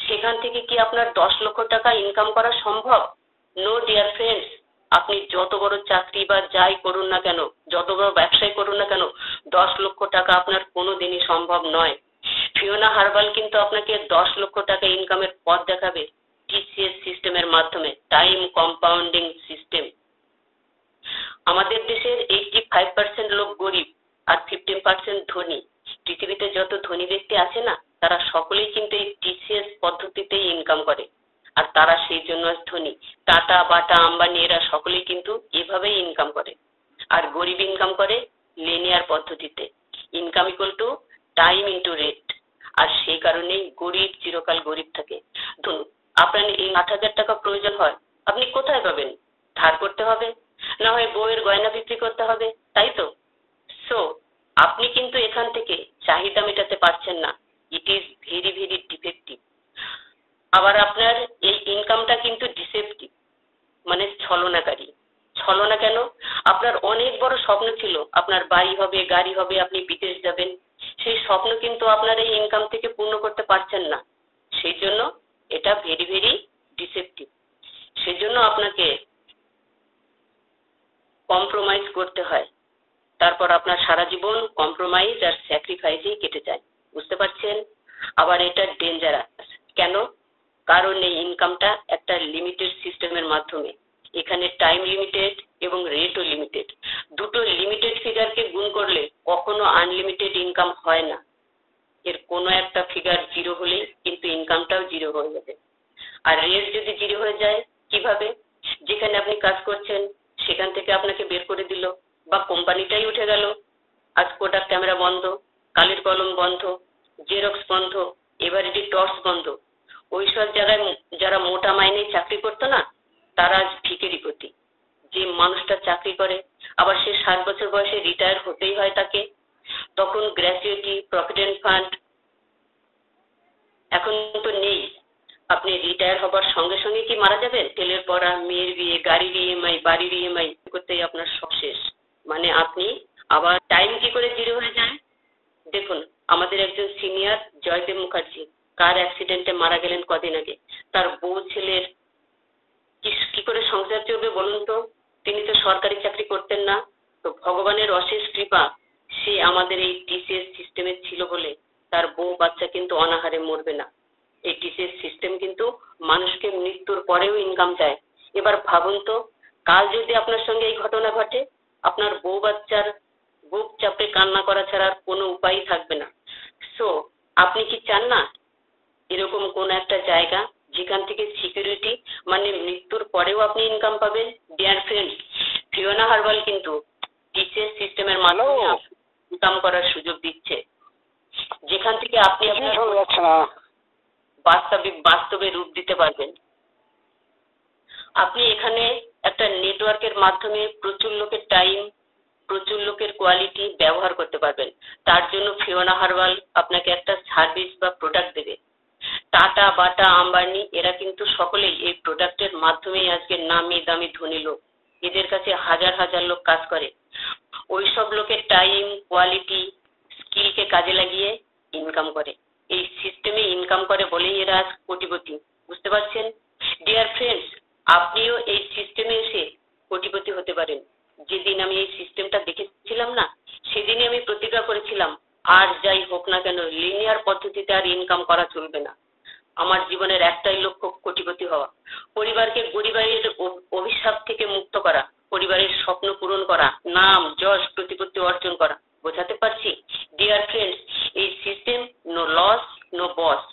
সেখান থেকে কি আপনার 10 লক্ষ টাকা ইনকাম করা সম্ভব? নো ডিয়ার ফ্রেন্ডস, আপনি যত বড় চাকরি বা যাই করুন না কেন, যত বড় ব্যবসায় করুন না কেন, 10 লক্ষ টাকা আপনার কোনোদিনই সম্ভব নয়। ফিওনা হার্বাল কিন্তু আপনাকে 10 লক্ষ টাকা ইনকামের পথ দেখাবে টিসিএস সিস্টেমের মাধ্যমে, টাইম কম্পাউন্ডিং সিস্টেম। আমাদের দেশের 85% লোক গরিব আর 15% ধনী। পৃথিবীতে যত ধনী ব্যক্তি আছে না, তারা সকলেই কিন্তু এই টিসিএস পদ্ধতিতেই ইনকাম করে, আর তারা সেই জন্য আজ ধনী। টাটা, বাটা, আম্বানি এরা সকলেই কিন্তু এভাবেই ইনকাম করে। আর গরিব ইনকাম করে লিনিয়ার পদ্ধতিতে, income equal to time into rate. আর সেই কারণেই গরিব চিরকাল গরিব থাকে। ধরুন আপনার এই 8,000 টাকা প্রয়োজন হয়, আপনি কোথায় পাবেন? ধার করতে হবে, না হয় বউয়ের গয়না বিক্রি করতে হবে, তাই তো? সো আপনি কিন্তু এখান থেকে চাহিদা মেটাতে পারছেন না। It is very very defective. আবার আপনার এই ইনকামটা কিন্তু ডিসেপটিভ, মানে ছলনাকারী। ছলনা কেন? আপনার অনেক বড় স্বপ্ন ছিল আপনার বাড়ি হবে, গাড়ি হবে, আপনি বিদেশ যাবেন, সেই স্বপ্ন কিন্তু আপনার এই ইনকাম থেকে পূর্ণ করতে পারছেন না। সেই জন্য এটা ভেরি ভেরি ডিসেপটিভ। সেজন্য আপনাকে কম্প্রোমাইজ করতে হয়। তারপর আপনার সারা জীবন কম্প্রোমাইজ আর স্যাক্রিফাইসেই কেটে যায়। বুঝতে পারছেন? আবার এটা ডেঞ্জারাস কেন? কারণ এই ইনকামটা একটা লিমিটেড সিস্টেমের মাধ্যমে। এখানে টাইম লিমিটেড এবং রেটও লিমিটেড। দুটো লিমিটেড ফিগারকে গুণ করলে কখনো আনলিমিটেড ইনকাম হয় না। এর কোনো একটা ফিগার জিরো হলেই কিন্তু ইনকামটাও জিরো হয়ে যাবে। আর রেট যদি জিরো হয়ে যায় কিভাবে? যেখানে আপনি কাজ করছেন সেখান থেকে আপনাকে বের করে দিল, বা কোম্পানিটাই উঠে গেল। আজ কোডাক ক্যামেরা বন্ধ, কালির কলম বন্ধ, জেরক্স বন্ধ, এভারেডি টর্চ বন্ধ। ওইসব জায়গায় যারা মোটা মাইনে চাকরি করতো না, তারা আজ ভিখিরিপতি। যে মানুষটা চাকরি করে আবার সে 60 বছর বয়সে রিটায়ার হতেই হয় তাকে, তখন গ্র্যাচুইটি, প্রভিডেন্ট ফান্ড এখন তো নেই। আপনি রিটায়ার হবার সঙ্গে সঙ্গে কি মারা যাবেন? ছেলের পড়া, মেয়ের বিয়ে, গাড়ির ইএমআই, বাড়ির ইএমআই করতেই আপনার সব শেষ। মানে আপনি আবার টাইম কি করে জিরো হয়ে যায়? দেখুন, আমাদের একজন সিনিয়র জয়দেব মুখার্জি কার অ্যাক্সিডেন্টে মারা গেলেন কদিন আগে। তার বউ ছেলের কি করে সংসার চলবে বলুন তো? তিনি তো সরকারি চাকরি করতেন না। তো ভগবানের অশেষ কৃপা, সে আমাদের এই টিসিএস সিস্টেমে ছিল বলে তার বউ বাচ্চা কিন্তু অনাহারে মরবে না। এই টিসিএস সিস্টেম কিন্তু মানুষকে মৃত্যুর পরেও ইনকাম দেয়। এবার ভাবুন তো, কাল যদি আপনার সঙ্গে এই ঘটনা ঘটে, আপনার বউ বাচ্চার বুক চাপড়ে কান্না করা ছাড়া আর কোনো উপায় থাকবে না। সো আপনি কি চান না এরকম কোন একটা জায়গা যেখান থেকে সিকিউরিটি, মানে মৃত্যুর পরেও আপনি ইনকাম পাবেন? ডিয়ার ফ্রেন্ডস, ফিওনা হার্বাল কিন্তু টিসিএস সিস্টেমের মাধ্যমে ইনকাম করার সুযোগ দিচ্ছে, যেখান থেকে আপনি আপনার বাস্তবে রূপ দিতে পারবেন। আপনি এখানে একটা নেটওয়ার্কের মাধ্যমে প্রচুর লোকের টাইম, প্রচুর লোকের কোয়ালিটি ব্যবহার করতে পারবেন। তার জন্য ফিওনা হার্বাল আপনাকে একটা সার্ভিস বা প্রোডাক্ট দেবে। টাটা, বাটা, আম্বানি এরা কিন্তু সকলেই এই প্রোডাক্টের মাধ্যমেই আজকে নামি দামি ধনী লোক। এদের কাছে হাজার হাজার লোক কাজ করে। ওইসব লোকের টাইম, কোয়ালিটি, স্কিলকে কাজে লাগিয়ে ইনকাম করে। এই সিস্টেমে ইনকাম করে বলেই এরা আজ কোটিপতি। বুঝতে পারছেন? ডিয়ার ফ্রেন্ডস, আপনিও এই সিস্টেমে এসে কোটিপতি হতে পারেন। যেদিন আমি এই সিস্টেমটা দেখেছিলাম না, সেদিনই আমি প্রতিজ্ঞা করেছিলাম, আর যাই হোক না কেন লিনিয়ার পদ্ধতিতে আর ইনকাম করা চলবে না। আমার জীবনের একটাই লক্ষ্য কোটিপতি হওয়া, পরিবারকে গরিবের অভিশাপ থেকে মুক্ত করা, পরিবারের স্বপ্ন পূরণ করা, নাম, যশ, প্রতিপত্তি অর্জন করা। বোঝাতে পারছি? ডিয়ার ফ্রেন্ডস, এই সিস্টেম নো লস, নো বস।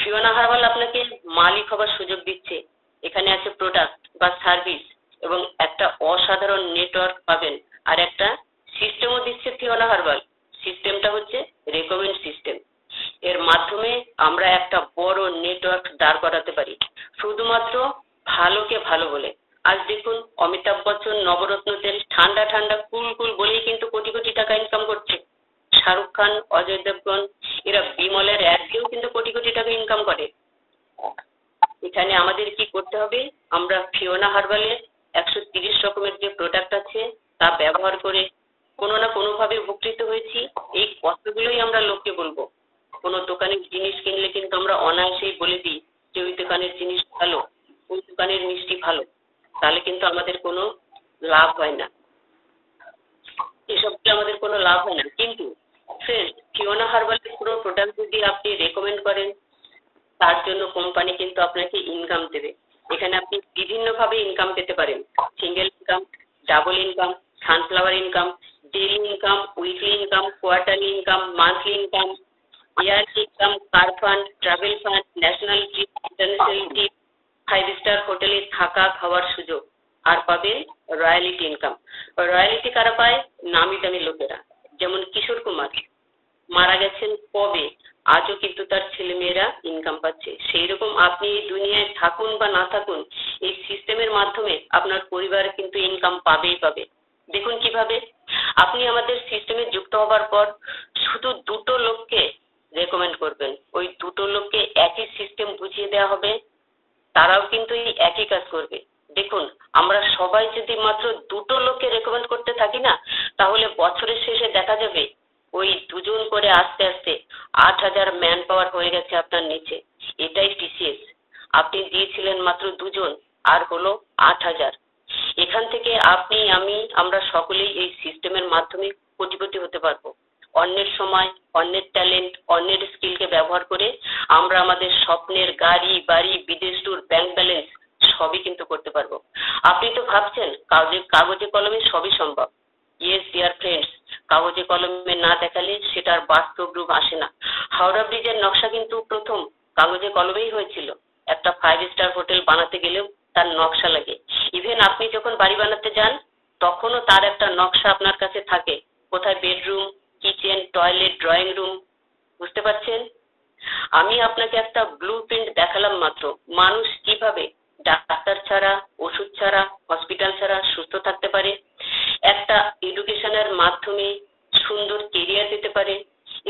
ফিওনা হার্বাল আপনাকে মালিক হবার সুযোগ দিচ্ছে। এখানে আছে প্রোডাক্ট বা সার্ভিস এবং একটা অসাধারণ নেটওয়ার্ক পাবেন। আর একটা সিস্টেমও দিচ্ছে ফিওনা হার্বাল। সিস্টেমটা হচ্ছে রেকমেন্ড সিস্টেম। এর মাধ্যমে আমরা একটা বড় নেটওয়ার্ক দাঁড় করাতে পারি, শুধুমাত্র ভালোকে ভালো বলে। আজ দেখুন, অমিতাভ বচ্চন নবরত্ন তেল ঠান্ডা ঠান্ডা কুল কুল বলেই কিন্তু কোটি কোটি টাকা ইনকাম করছে। শাহরুখ খান, অজয় দেবগন এরা বিমলের অ্যাড দিয়েও কিন্তু কোটি কোটি টাকা ইনকাম করে। এখানে আমাদের কি করতে হবে? আমরা ফিওনা হার্বালের 130 রকমের যে প্রোডাক্ট আছে তা ব্যবহার করে কোনো না কোনোভাবে উপকৃত হয়েছি, এই কথাগুলোই আমরা লোককে বলবো। কোনো দোকানের জিনিস কিনলে কিন্তু আমরা অনায়াসেই বলে দিই যে ওই দোকানের জিনিস ভালো, ওই দোকানের মিষ্টি ভালো। তাহলে কিন্তু আমাদের কোনো লাভ হয় না, এসবকে আমাদের কোনো লাভ হয় না। কিন্তু ফ্রেন্ড, ফিওনা হার্বালের পুরো প্রোডাক্ট যদি আপনি রেকমেন্ড করেন, তার জন্য কোম্পানি কিন্তু আপনাকে ইনকাম দেবে। এখানে আপনি বিভিন্নভাবে ইনকাম পেতে পারেন। Single income, double income, sunflower income, daily income, weekly income, quarterly income, monthly income, yearly income, কার fund, travel fund, national trip, international trip, 5 star হোটেলে থাকা খাওয়ার সুযোগ। আর পাবেন রয়্যালিটি ইনকাম। রয়্যালিটি কারা পায়? নামি দামি লোকেরা। যেমন কিশোর কুমার মারা গেছেন কবে, আজও কিন্তু তার ছেলেমেয়েরা ইনকাম পাচ্ছে। সেই রকম আপনি এই দুনিয়ায় থাকুন বা না থাকুন, এই সিস্টেমের মাধ্যমে আপনার পরিবার কিন্তু ইনকাম পাবেই পাবে। দেখুন কিভাবে আপনি আমাদের সিস্টেমে যুক্ত হবার পর শুধু দুটো লোককে রেকমেন্ড করবেন। ওই দুটো লোককে একই সিস্টেম বুঝিয়ে দেওয়া হবে, তারাও কিন্তু এই একই কাজ করবে। দেখুন, আমরা সবাই যদি মাত্র দুটো লোককে রেকমেন্ড করতে থাকি না, তাহলে বছরের শেষে দেখা যাবে ওই দুজন করে আস্তে আস্তে 8,000 ম্যান পাওয়ার হয়ে গেছে আপনার নিচে। এটাই টিসিএস। আপনি দিয়েছিলেন মাত্র দুজন, আর হলো 8,000। এখান থেকে আপনি, আমি, আমরা সকলেই এই সিস্টেমের মাধ্যমে কোটিপতি হতে পারবো। অন্যের সময়, অন্যের ট্যালেন্ট, অন্যের স্কিলকে ব্যবহার করে আমরা আমাদের স্বপ্নের গাড়ি, বাড়ি, বিদেশ ট্যুর, ব্যাংক ব্যালেন্স সবই কিন্তু করতে পারবো। আপনি তো ভাবছেন কাগজে কলমে সবই সম্ভব। ইয়েস ডিয়ার ফ্রেন্ডস, কাগজে কলমে না দেখালে সেটার বাস্তব রূপ আসে না। হাওড়া ব্রিজের নকশা কিন্তু প্রথম কাগজে কলমেই হয়েছিল। একটা 5 স্টার হোটেল বানাতে গেলেও তার নকশা লাগে। ইভেন আপনি যখন বাড়ি বানাতে যান তখনও তার একটা নকশা আপনার কাছে থাকে। কোথায় bedroom, kitchen, toilet, drawing room, বুঝতে পারছেন? আমি আপনাকে একটা ব্লু প্রিন্ট দেখালাম মাত্র। মানুষ কিভাবে ডাক্তার ছাড়া, ওষুধ ছাড়া, হসপিটাল ছাড়া সুস্থ থাকতে পারে, একটা এডুকেশনের মাধ্যমে সুন্দর কেরিয়ার পেতে পারে,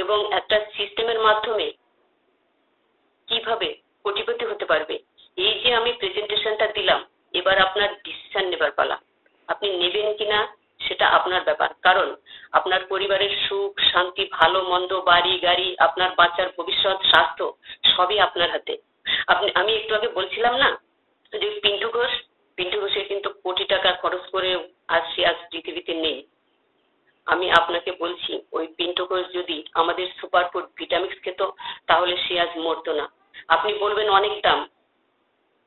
এবং একটা সিস্টেমের মাধ্যমে কিভাবে কোটিপতি হতে পারবে। এই যে আমি প্রেজেন্টেশনটা দিলাম, এবার আপনার ডিসিশন নেবার পালা। আপনি নেবেন কিনা সেটা আপনার ব্যাপার। কারণ আপনার পরিবারের সুখ শান্তি, ভালো মন্দ, বাড়ি গাড়ি, আপনার বাচ্চার ভবিষ্যৎ, স্বাস্থ্য সবই আপনার হাতে। আমি একটু আগে বলছিলাম না যে পিন্টু ঘোষের কিন্তু কোটি টাকা খরচ করে আজ পৃথিবীতে নেই। আমি আপনাকে বলছি, ওই পিন্টু ঘোষ যদি আমাদের সুপারফুড ভিটামিক্স খেত তাহলে সে আজ মরতো না। আপনি বলবেন অনেক দাম।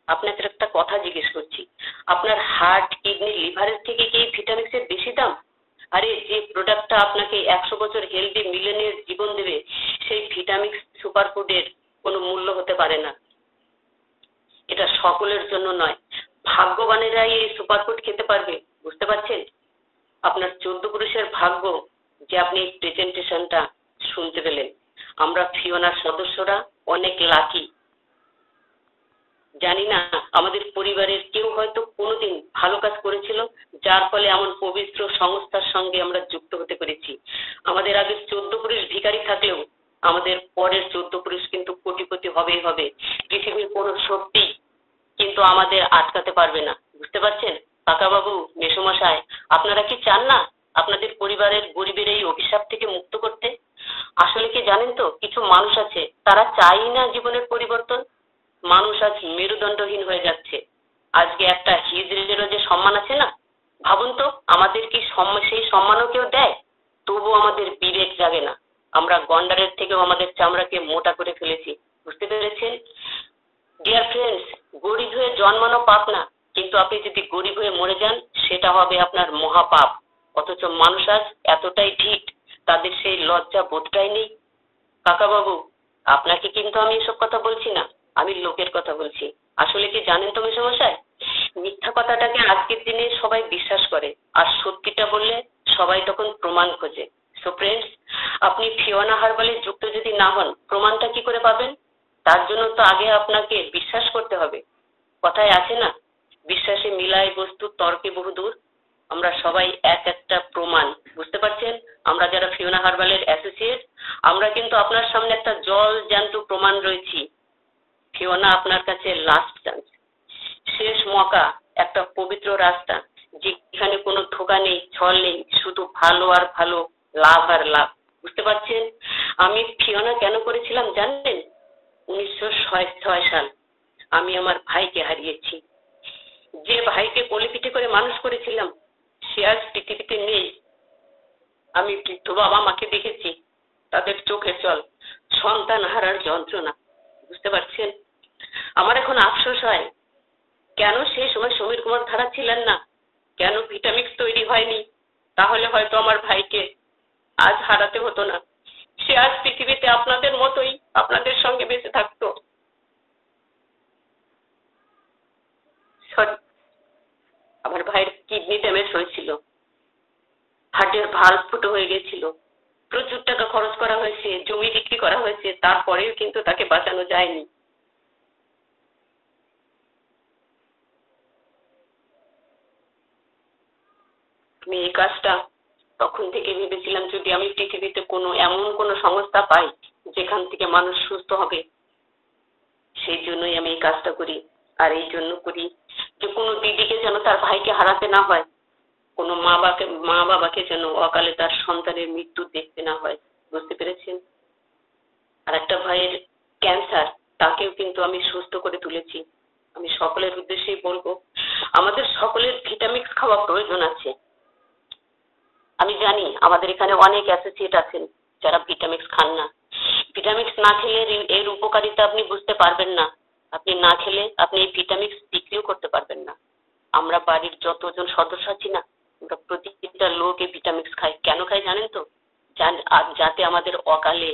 আপনাকে একটা কথা জিজ্ঞেস করছি, আপনার হার্ট, কিডনি, লিভারের থেকে কি ভিটামিক্সের বেশি দাম? আরে যে প্রোডাক্টটা আপনাকে 100 বছর হেলদি মিলেনিয়ার জীবন দেবে, সেই ভিটামিক্স সুপারফুডের কোনো মূল্য হতে পারে না। এটা সকলের জন্য নয়, ভাগ্যবানেরাই এই সুপারফুড খেতে পারবে। বুঝতে পারছেন? আপনার 14 পুরুষের ভাগ্য যে আপনি এই প্রেজেন্টেশনটা শুনতে পেলেন। আমরা ফিওনার সদস্যরা অনেক লাকি। জানি না আমাদের পরিবারের কেউ হয়তো কোনোদিন ভালো কাজ করেছিল, যার ফলে এমন পবিত্র সংস্থার সঙ্গে আমরা যুক্ত হতে পেরেছি। আমাদের আগে 14 পুরুষ ভিখারি থাকলেও আমাদের পরের 14 পুরুষ কিন্তু কোটিপতি হবেই হবে। পৃথিবীর কোনো শক্তি কিন্তু আমাদের আটকাতে পারবে না। বুঝতে পারছেন? কাকাবাবু, মেসোমশাই, আপনারা কি চান না আপনাদের পরিবারের গরিবের এই অভিশাপ থেকে মুক্ত করতে? আসলে কি জানেন তো, কিছু মানুষ আছে তারা চাই না জীবনের পরিবর্তন। মানুষ আজ মেরুদণ্ডহীন হয়ে যাচ্ছে। আজকে একটা হিজড়েরও যে সম্মান আছে না, ভাবুন তো আমাদের কি সেই সম্মানও কেউ দেয়? তবু আমাদের বিবেক জাগে না। আমরা গন্ডারের থেকেও আমাদের চামড়াকে মোটা করে ফেলেছি। বুঝতে পেরেছেন? ডিয়ার ফ্রেন্ডস, গরিব হয়ে জন্মানো পাপ না, কিন্তু আপনি যদি গরিব হয়ে মরে যান সেটা হবে আপনার মহাপাপ। অথচ মানুষ আজ এতটাই ঢিঠ, তাদের সেই লজ্জা বোধটাই নেই। কাকাবাবু, আপনাকে কিন্তু আমি এসব কথা বলছি না, আমি লোকের কথা বলছি। আসলে কি জানেন তো মেসোমশাই, মিথ্যা কথাটাকে আজকের দিনে সবাই বিশ্বাস করে, আর সত্যিটা বললে সবাই তখন প্রমাণ খোঁজে। সো ফ্রেন্ডস, আপনি ফিওনা হার্বালে যুক্ত যদি না হন, প্রমাণটা কি করে পাবেন? তার জন্য তো আগে আপনাকে বিশ্বাস করতে হবে। কথায় আছে না, বিশ্বাসে মিলায় বস্তু, তর্কে বহুদূর। আমরা সবাই এক একটা প্রমাণ। বুঝতে পারছেন? আমরা যারা ফিওনা হার্বালের অ্যাসোসিয়েট, আমরা কিন্তু আপনার সামনে একটা জল জ্যান্ত প্রমাণ রয়েছি। ফিওনা আপনার কাছে লাস্ট চান্স, শেষ মৌকা, একটা পবিত্র রাস্তা যেখানে কোনো ধোঁকা নেই, ছল নেই, শুধু ভালো আর ভালো, লাভ আর লাভ। বুঝতে পারছেন? আমি ফিওনা কেন করেছিলাম জানেন? 1906 সাল আমি আমার ভাইকে হারিয়েছি। যে ভাইকে কোলে পিঠে করে মানুষ করেছিলাম সে আজ পৃথিবীতে নেই। আমি বৃদ্ধ বাবা মাকে দেখেছি, তাদের চোখে জল, সন্তান হারার যন্ত্রণা। বুঝতে পারছেন? আমার এখন আফসোস হয়, কেন সেই সময় সমীর কুমার ধারা ছিলেন না, কেন ভিটামিক্স তৈরি হয়নি। তাহলে হয়তো আমার ভাইকে আজ হারাতে হতো না। সে আজ পৃথিবীতে আপনাদের মতোই আপনাদের সঙ্গে বেঁচে থাকতো। সরি, আমার ভাইয়ের কিডনি ড্যামেজ হয়েছিল, হার্টের ভালভ ফুটো হয়ে গেছিল, প্রচুর টাকা খরচ করা হয়েছে, জমি বিক্রি করা হয়েছে, তারপরেও কিন্তু তাকে বাঁচানো যায়নি। আমি এই কাজটা তখন থেকে ভেবেছিলাম, যদি আমি পৃথিবীতে এমন কোনো সংস্থা পাই যেখান থেকে মানুষ সুস্থ হবে, সেই জন্যই আমি এই কাজটা করি। আর এই জন্য করি যে কোনো দিদিকে যেন তার ভাইকে হারাতে না হয়। কোনো মা বাবাকে যেন অকালে তার সন্তানের মৃত্যু দেখতে না হয়, বুঝতে পেরেছেন? আর একটা ভাইয়ের ক্যান্সার, তাকেও কিন্তু আমি সুস্থ করে তুলেছি। আমি সকলের উদ্দেশ্যেই বলবো, আমাদের সকলের ভিটামিক্স খাওয়া প্রয়োজন আছে। আমি জানি আমাদের এখানে অনেক অ্যাসোসিয়েট আছেন যারা ভিটামিক্স খান না। ভিটামিক্স না খেলে এর উপকারিতা আপনি বুঝতে পারবেন না। আপনি না খেলে আপনি এই ভিটামিক্স বিক্রিও করতে পারবেন না। আমরা বাড়ির যতজন সদস্য আছি না, আমরা প্রতিটা লোক এই ভিটামিক্স খাই। কেন খাই জানেন তো? যাতে আমাদের অকালে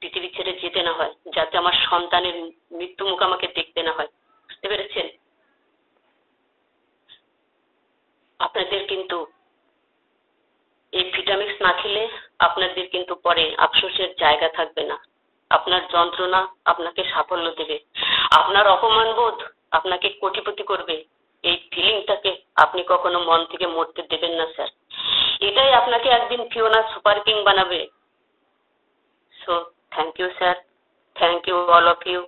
পৃথিবী ছেড়ে যেতে না হয়, যাতে আমার সন্তানের মৃত্যু মুখ আমাকে দেখতে না হয়, বুঝতে পেরেছেন? আপনাদের কিন্তু এই ভিটামিক্স না খেলে আপনাদের কিন্তু পরে আফসোসের জায়গা থাকবে না। আপনার যন্ত্রণা আপনাকে সাফল্য দেবে, আপনার অপমান বোধ আপনাকে কোটিপতি করবে। এই ফিলিংটাকে আপনি কখনো মন থেকে মরতে দেবেন না স্যার। এটাই আপনাকে একদিন ফিওনা সুপার কিং বানাবে। So thank you sir, thank you all of you.